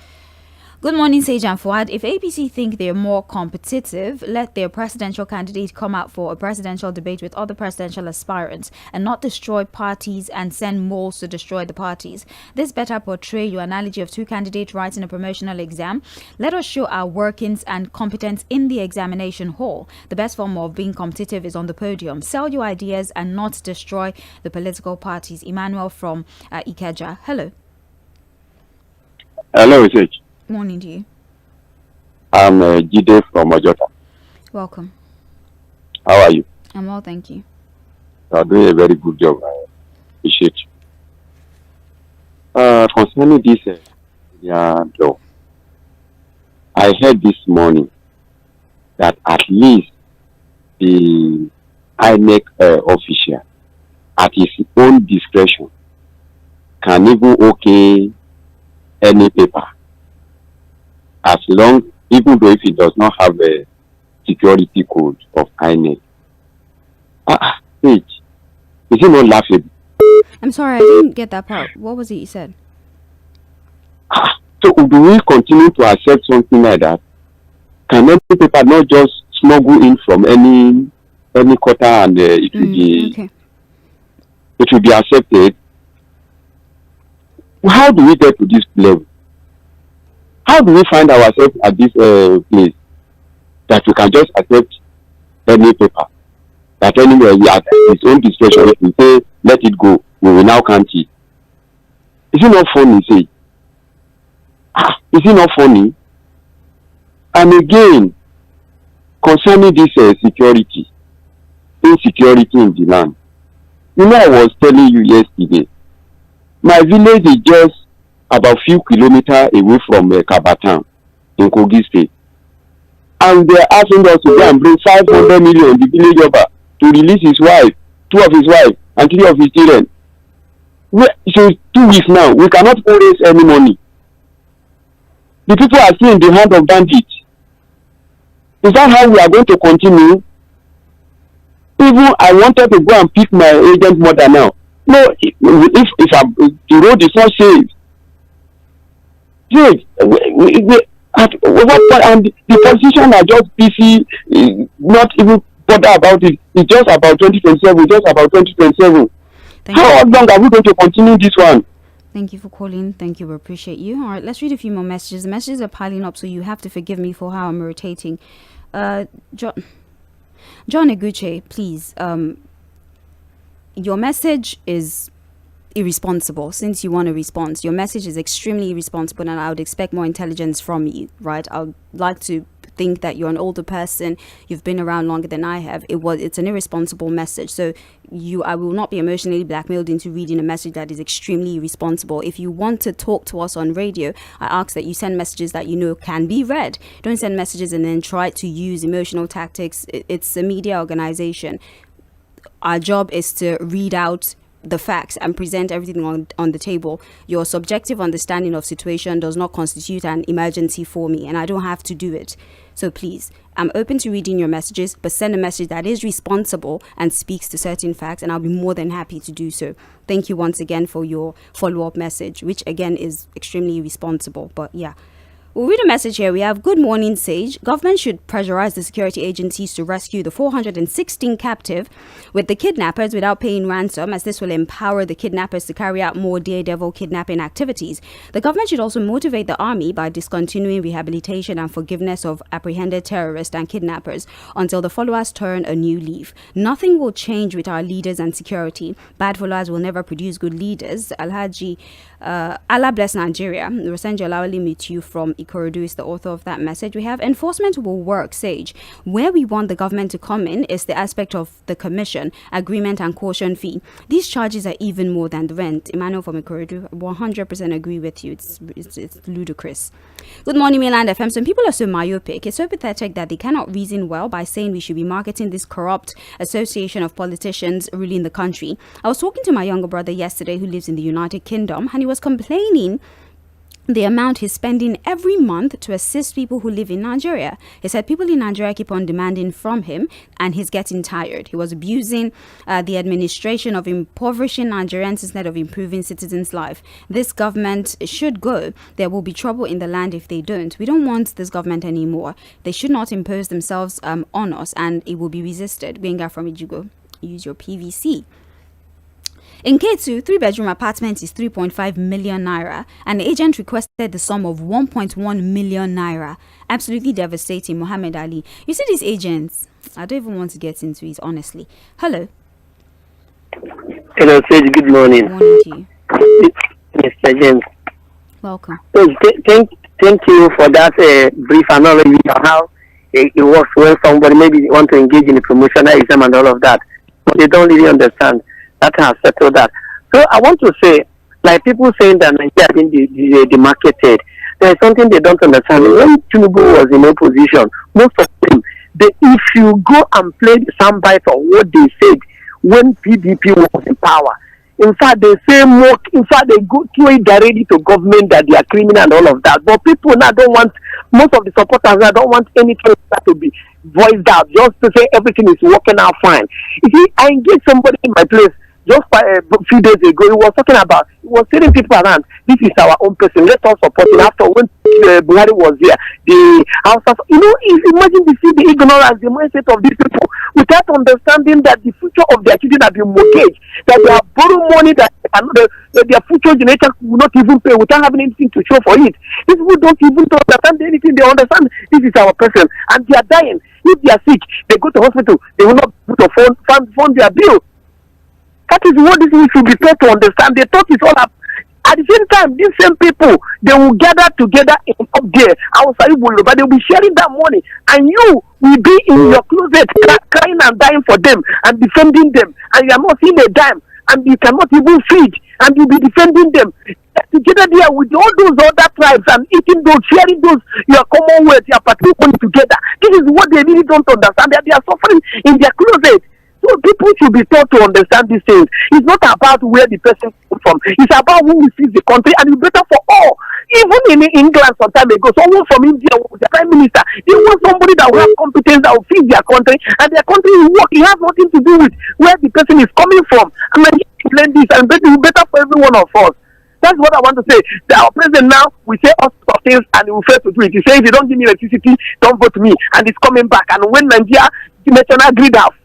Speaker 4: Good morning, Sage and Fuad. If APC think they're more competitive, let their presidential candidate come out for a presidential debate with other presidential aspirants and not destroy parties and send moles to destroy the parties. This better portray your analogy of two candidates writing a promotional exam. Let us show our workings and competence in the examination hall. The best form of being competitive is on the podium. Sell your ideas and not destroy the political parties. Emmanuel from Ikeja. Hello.
Speaker 16: Hello, Sage.
Speaker 4: Morning to you.
Speaker 16: I'm Jide from Ojota.
Speaker 4: Welcome.
Speaker 16: How are you?
Speaker 4: I'm well, thank you.
Speaker 16: You are doing a very good job. I appreciate you. Concerning this law, I heard this morning that at least the INEC official, at his own discretion, can even okay any paper, as long, even though if it does not have a security code of INEC. Is it not laughable?
Speaker 4: I'm sorry, I didn't get that part. What was it you said?
Speaker 16: So do we continue to accept something like that? Can any paper not just smuggle in from any quarter and it will be accepted? How do we get to this level? How do we find ourselves at this place that we can just accept any paper? That anywhere we at his own discretion, if we say let it go, we will now count it. Is it not funny, say? Is it not funny? And again, concerning this security, insecurity in the land. You know, I was telling you yesterday, my village is just about few kilometers away from Kabatan in Kogi State. And they're asking us to go and bring 500 million the village over to release his wife, 2 of his wives, and 3 of his children. So 2 weeks now, we cannot raise any money. The people are still in the hand of bandits. Is that how we are going to continue? Even I wanted to go and pick my agent mother now. No, if the road is not safe, and the politicians are just busy, not even bother about it. It's just about 2027, just about 2027. How long are we going to continue this one?
Speaker 4: Thank you for calling. Thank you. We appreciate you. All right, let's read a few more messages. The messages are piling up, so you have to forgive me for how I'm irritating. John Eguche, please. Your message is irresponsible. Since you want a response, your message is extremely irresponsible, and I would expect more intelligence from you, right? I would like to
Speaker 17: think that you're an older person, you've been around longer than I have. It's an irresponsible message. So I will not be emotionally blackmailed into reading a message that is extremely irresponsible. If you want to talk to us on radio, I ask that you send messages that you know can be read. Don't send messages and then try to use emotional tactics. It's a media organization. Our job is to read out the facts and present everything on the table. Your subjective understanding of situation does not constitute an emergency for me, and I don't have to do it. So please, I'm open to reading your messages, but send a message that is responsible and speaks to certain facts, and I'll be more than happy to do so. Thank you once again for your follow-up message, which again is extremely responsible. But yeah, we'll read a message here. We have, good morning, Sage. Government should pressurize the security agencies to rescue the 416 captive with the kidnappers without paying ransom, as this will empower the kidnappers to carry out more daredevil kidnapping activities. The government should also motivate the army by discontinuing rehabilitation and forgiveness of apprehended terrorists and kidnappers until the followers turn a new leaf. Nothing will change with our leaders and security. Bad followers will never produce good leaders. Alhaji Allah bless Nigeria. Ʞ from Ikorodu is the author of that message. We have, enforcement will work, Sage. Where we want the government to come in is the aspect of the commission, agreement and caution fee. These charges are even more than the rent. Emmanuel from Ikorodu, 100% agree with you. It's ludicrous. Good morning, Mainland FM. Some people are so myopic. It's so pathetic that they cannot reason well by saying we should be marketing this corrupt association of politicians ruling the country. I was talking to my younger brother yesterday who lives in the United Kingdom, and he was complaining the amount he's spending every month to assist people who live in Nigeria. He said people in Nigeria keep on demanding from him and he's getting tired. He was abusing the administration of impoverishing Nigerians instead of improving citizens' life. This government should go. There will be trouble in the land if they don't. We don't want this government anymore. They should not impose themselves on us, and it will be resisted. Benga from Ijugo, use your PVC. In K2, 3-bedroom apartment is 3.5 million naira. An agent requested the sum of 1.1 million naira. Absolutely devastating, Mohammed Ali. You see these agents, I don't even want to get into it, honestly. Hello.
Speaker 5: Hello, Sage. Good morning.
Speaker 17: Good morning to you.
Speaker 5: Mr. James.
Speaker 17: Welcome.
Speaker 5: Thank you for that brief analogy on how it works when somebody maybe want to engage in a promotional exam and all of that, but they don't really understand. That has settled that. So I want to say, like people saying that Nigeria has been demarketed, there is something they don't understand. When Tinubu was in opposition, most of them, if you go and play the soundbite of what they said when PDP was in power, in fact, they say more, in fact, they go through it directly to government that they are criminal and all of that. But people now don't want, most of the supporters now don't want anything to be voiced out, just to say everything is working out fine. You see, I engaged somebody in my place just a few days ago. He was talking about, he was telling people around, this is our own person, let us support him. After when Buhari was here, the house, imagine the ignorance, the mindset of these people, without understanding that the future of their children have been mortgaged, that they have borrowed money that their future generation will not even pay without having anything to show for it. These people don't even understand anything. They understand this is our person, and they are dying. If they are sick, they go to hospital, they will not be able to fund their bill. That is what this should be taught to understand. They thought it's all up. At the same time, these same people, they will gather together up there outside Bulu, but they will be sharing that money, and you will be in your closet crying and dying for them and defending them, and you are not seeing a dime, and you cannot even feed, and you'll be defending them together there with all those other tribes and eating those, sharing those, your commonwealth, your participation together. This is what they really don't understand, that they are suffering in their closet. So people should be taught to understand these things. It's not about where the person comes from. It's about who sees the country, and it's better for all. Even in England some time ago, someone from India was the prime minister. They want somebody that will have competence, that will feed their country, and their country will work. It has nothing to do with where the person is coming from. I mean, you learn this, and it's better for every one of us. That's what I want to say. Our president now, we say all sorts of things, and he will fail to do it. He says, if you don't give me electricity, don't vote me. And it's coming back. And when Nigeria, the national grid have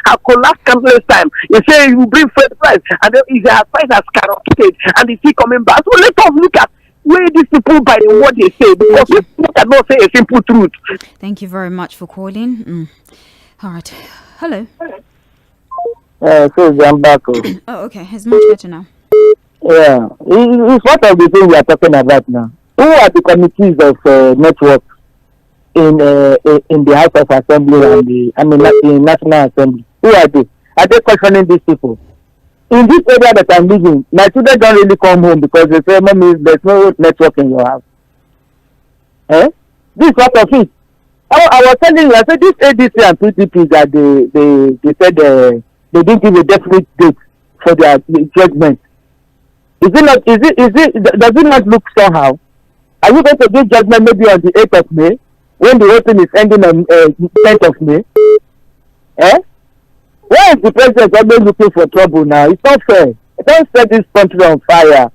Speaker 5: have collapsed countless time, he says he will bring first price, and then his price has skyrocketed, and he's still coming back. So let us look at where these people by what they say, because people cannot say a simple truth.
Speaker 17: Thank you very much for calling. All right. Hello.
Speaker 18: So I'm back.
Speaker 17: Oh, okay. It's much better now.
Speaker 18: Yeah, it's what of the things we are talking about now. Who are the committees of network? in the House of Assembly and the National Assembly? Who are they? Are they questioning these people? In this area that I'm living, my children don't really come home because they say, "Mommy, there's no network in your house." This is part of it. I was telling you, I said this ADC and PDP that they said they didn't give a definite date for their judgment. Is it not? Does it not look somehow? Are you going to give judgment maybe on the 8th of May when the whole thing is ending on 10th of May? Why is the president always looking for trouble now? It's not fair. Don't set this country on fire.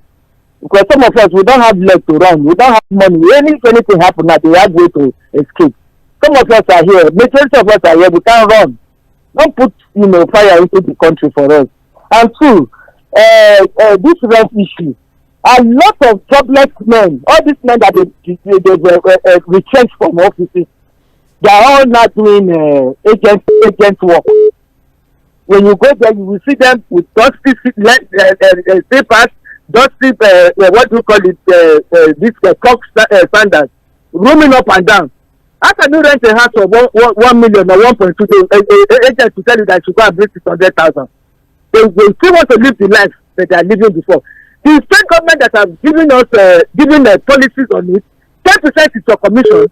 Speaker 18: Because some of us, we don't have leg to run. We don't have money. If anything happens now, they have way to escape. Some of us are here. Majority of us are here. We can't run. Don't put fire into the country for us. And two, this rent issue. A lot of jobless men, all these men that they retrenched from offices, they are all now doing agent work. When you go there, you will see them with dusty papers, dusty what do you call it? This cock standards, roaming up and down. How can you rent a house for 1 million or 1.2? Agents to tell you that you go and bring 600,000. They still want to live the life that they are living before. The state government that have given us policies on it, 10% is your commission.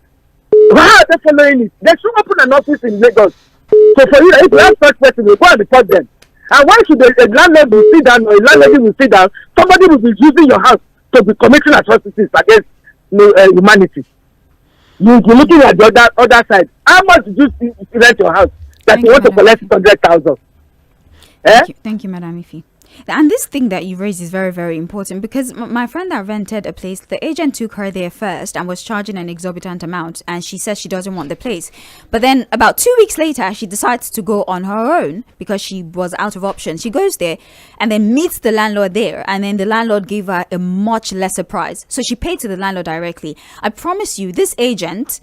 Speaker 18: How are they following it? They should open an office in Lagos. So for you, if you have such person, you go and report them. And why should a landlord will sit down or a landlady will sit down? Somebody will be using your house to be committing atrocities against humanity. You're looking at the other side. How much do you rent your house that you want to collect 600,000?
Speaker 4: Thank you, Madam Ife. And this thing that you raised is very, very important because my friend that rented a place, the agent took her there first and was charging an exorbitant amount, and she says she doesn't want the place. But then about 2 weeks later, she decides to go on her own because she was out of options. She goes there and then meets the landlord there, and then the landlord gave her a much lesser price. So she paid to the landlord directly. I promise you, this agent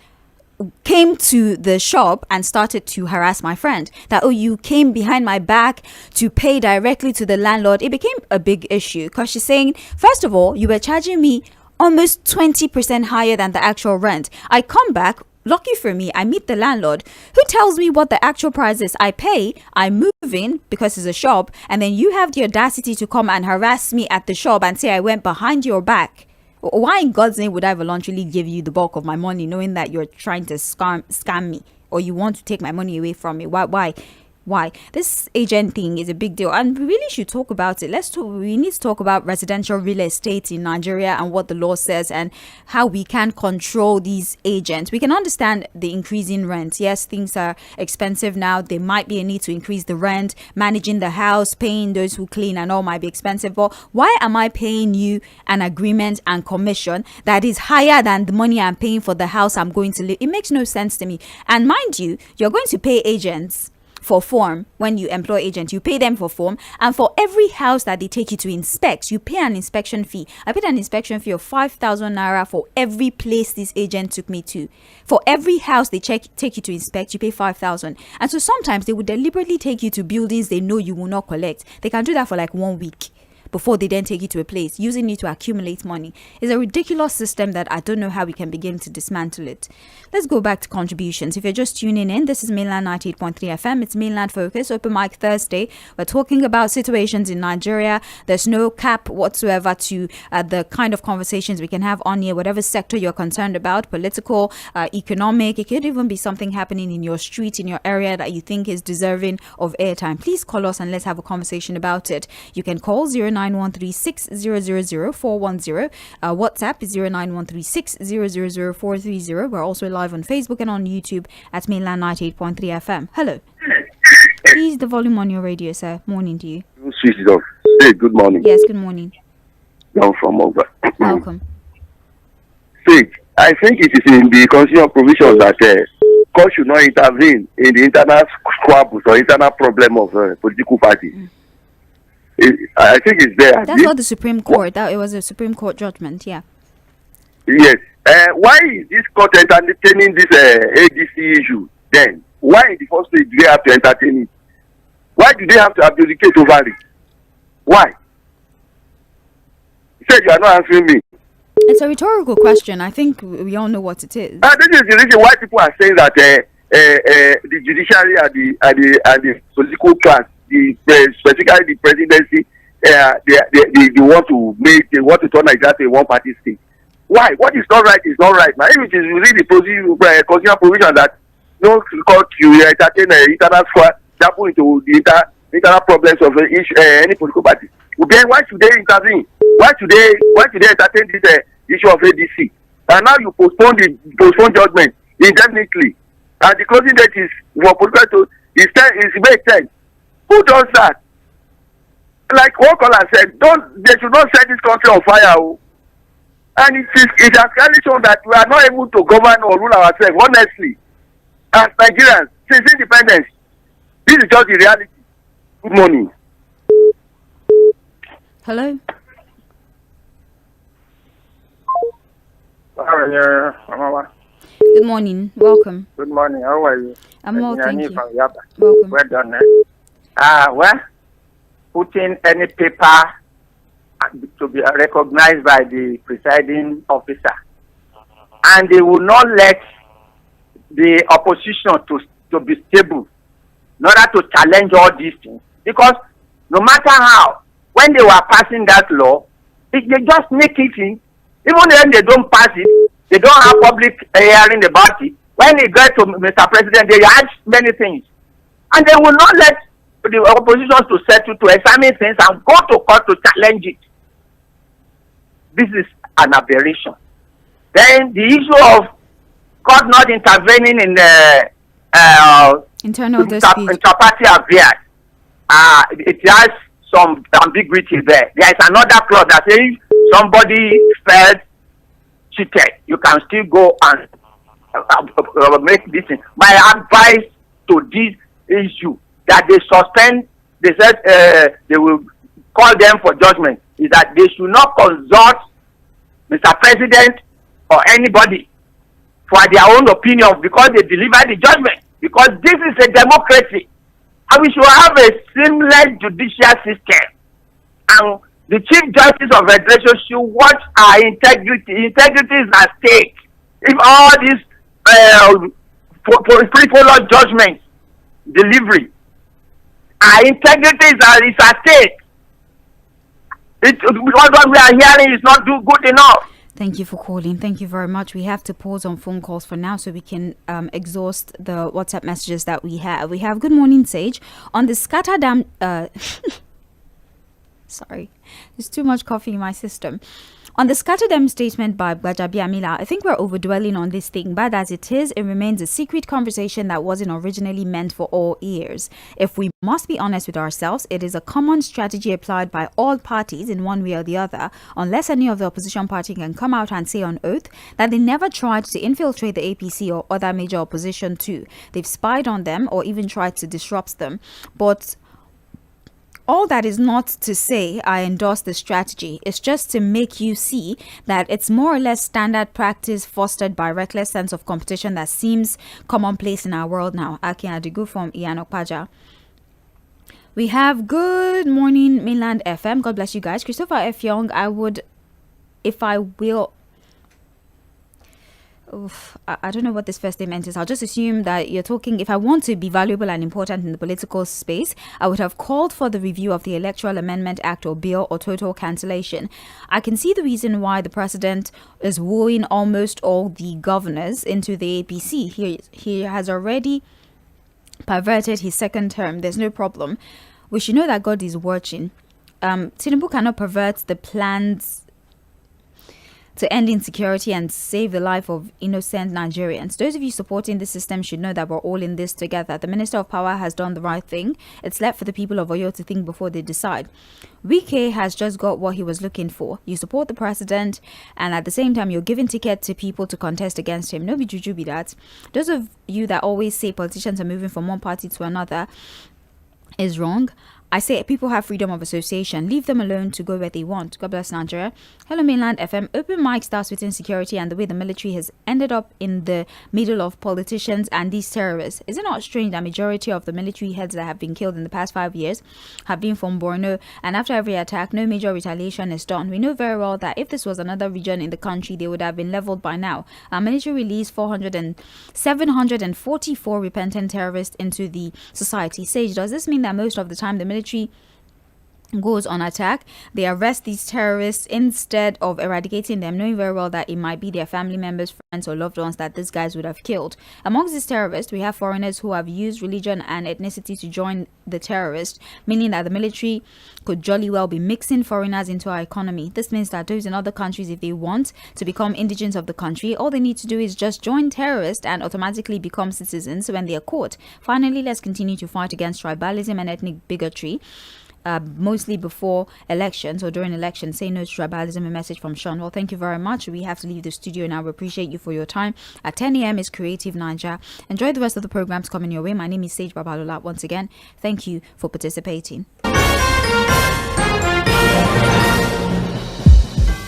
Speaker 4: came to the shop and started to harass my friend that, oh, you came behind my back to pay directly to the landlord. It became a big issue because she's saying, first of all, you were charging me almost 20% higher than the actual rent. I come back, lucky for me, I meet the landlord who tells me what the actual price is. I pay, I move in because it's a shop, and then you have the audacity to come and harass me at the shop and say I went behind your back. Why in God's name would I voluntarily give you the bulk of my money knowing that you're trying to scam me or you want to take my money away from me? Why? This agent thing is a big deal, and we really should talk about it. We need to talk about residential real estate in Nigeria and what the law says and how we can control these agents. We can understand the increase in rent. Yes, things are expensive now. There might be a need to increase the rent. Managing the house, paying those who clean and all might be expensive. But why am I paying you an agreement and commission that is higher than the money I'm paying for the house I'm going to live? It makes no sense to me. And mind you, you're going to pay agents for form. When you employ agents, you pay them for form, and for every house that they take you to inspect, you pay an inspection fee. I paid an inspection fee of 5,000 naira for every place this agent took me to. For every house they take you to inspect, you pay 5,000. And so sometimes they would deliberately take you to buildings they know you will not collect. They can do that for like 1 week before they then take you to a place, using you to accumulate money. It's a ridiculous system that I don't know how we can begin to dismantle it. Let's go back to contributions. If you're just tuning in, this is Mainland 98.3 FM. It's Mainland Focus, Open Mic Thursday. We're talking about situations in Nigeria. There's no cap whatsoever to the kind of conversations we can have on here, whatever sector you're concerned about, political, economic. It could even be something happening in your street, in your area that you think is deserving of airtime. Please call us and let's have a conversation about it. You can call 091360000410. WhatsApp is 091360000430. We're also live on Facebook and on YouTube at Mainland 98.3 FM. Hello. Please the volume on your radio, sir. Morning to you.
Speaker 12: Switch it off. Hey, good morning.
Speaker 4: Yes, good morning.
Speaker 12: I'm from over.
Speaker 4: Welcome.
Speaker 12: See, I think it is in the constitutional provisions that court should not intervene in the internal squabbles or internal problem of political parties. I think it's there.
Speaker 4: That's what the Supreme Court. It was a Supreme Court judgment. Yeah.
Speaker 12: Yes. Why is this court entertaining this ADC issue? Then why in the first place do they have to entertain it? Why do they have to abdicate over it? Why? You said you are not answering me.
Speaker 4: It's a rhetorical question. I think we all know what it is.
Speaker 12: This is the reason why people are saying that the judiciary and the political class, specifically the presidency, they want to turn Nigeria to a one-party state. Why? What is not right is not right. Now, if it is within the constitutional provision that no court you entertain internal squad, dabble into the internal problems of any political party, then why should they intervene? Why should they entertain this issue of ADC? And now you postpone judgment indefinitely, and the closing date is for political is May 10th. Who does that? Like one caller said, they should not set this country on fire. And it has clearly shown that we are not able to govern or rule ourselves, honestly. As Nigerians, since independence, this is just the reality. Good morning.
Speaker 4: Hello? Good morning. Welcome.
Speaker 19: Good morning. How are you?
Speaker 4: I'm well, thank you.
Speaker 19: From Yaba.
Speaker 4: Welcome.
Speaker 19: Well done. Well, putting any paper to be recognized by the presiding officer, and they will not let the opposition to be stable in order to challenge all these things, because no matter how, when they were passing that law, they just make it in. Even when they don't pass it, they don't have public hearing about it. When they get to Mr. President, they ask many things, and they will not let the opposition to settle, to examine things and go to court to challenge it. This is an aberration. Then the issue of court not intervening in the
Speaker 4: internal dispute,
Speaker 19: inter-party affairs, it has some ambiguity there. There is another clause that says if somebody felt cheated, you can still go and make this thing. My advice to this issue that they suspend, they said they will call them for judgment, is that they should not consult Mr. President or anybody for their own opinion because they deliver the judgment. Because this is a democracy, and we should have a seamless judicial system. And the Chief Justice of Federation should watch our integrity. Integrity is at stake. If all these frivolous judgments delivery, our integrity is at stake. What we are hearing is not good enough.
Speaker 4: Thank you for calling. Thank you very much. We have to pause on phone calls for now so we can exhaust the WhatsApp messages that we have. We have good morning, Sage. On the Scatter Dam... sorry, there's too much coffee in my system. On the Scatter Dam statement by Gbajabiamila, I think we're overdwelling on this thing. Bad as it is, it remains a secret conversation that wasn't originally meant for all ears. If we must be honest with ourselves, it is a common strategy applied by all parties in one way or the other, unless any of the opposition party can come out and say on oath that they never tried to infiltrate the APC or other major opposition too. They've spied on them or even tried to disrupt them. But all that is not to say I endorse the strategy. It's just to make you see that it's more or less standard practice fostered by reckless sense of competition that seems commonplace in our world now. Akin Adigu from Iyanokpaja. We have good morning Mainland FM. God bless you guys. Christopher F. Young, I don't know what this first statement is. I'll just assume that you're talking, if I want to be valuable and important in the political space, I would have called for the review of the Electoral Amendment Act or bill or total cancellation. I can see the reason why the president is wooing almost all the governors into the APC. He has already perverted his second term. There's no problem. We should know that God is watching. Tinubu cannot pervert the plans to end insecurity and save the life of innocent Nigerians. Those of you supporting this system should know that we're all in this together. The Minister of Power has done the right thing. It's left for the people of Oyo to think before they decide. WK has just got what he was looking for. You support the president, and at the same time, you're giving ticket to people to contest against him. No be juju be that. Those of you that always say politicians are moving from one party to another is wrong. I say people have freedom of association. Leave them alone to go where they want. God bless Nigeria. Hello, Mainland FM. Open mic starts with insecurity and the way the military has ended up in the middle of politicians and these terrorists. Is it not strange that majority of the military heads that have been killed in the past 5 years have been from Borno, and after every attack, no major retaliation is done? We know very well that if this was another region in the country, they would have been leveled by now. Our military released 744 repentant terrorists into the society. Sage, does this mean that most of the time the military goes on attack, they arrest these terrorists instead of eradicating them, knowing very well that it might be their family members, friends, or loved ones that these guys would have killed? Amongst these terrorists, we have foreigners who have used religion and ethnicity to join the terrorists, meaning that the military could jolly well be mixing foreigners into our economy. This means that those in other countries, if they want to become indigents of the country, all they need to do is just join terrorists and automatically become citizens when they are caught. Finally, let's continue to fight against tribalism and ethnic bigotry. Mostly before elections or during elections. Say no to tribalism. A message from Sean. Well, thank you very much. We have to leave the studio now. We appreciate you for your time. At 10 a.m. is Creative Niger. Enjoy the rest of the programs coming your way. My name is Sage Babalola. Once again, thank you for participating.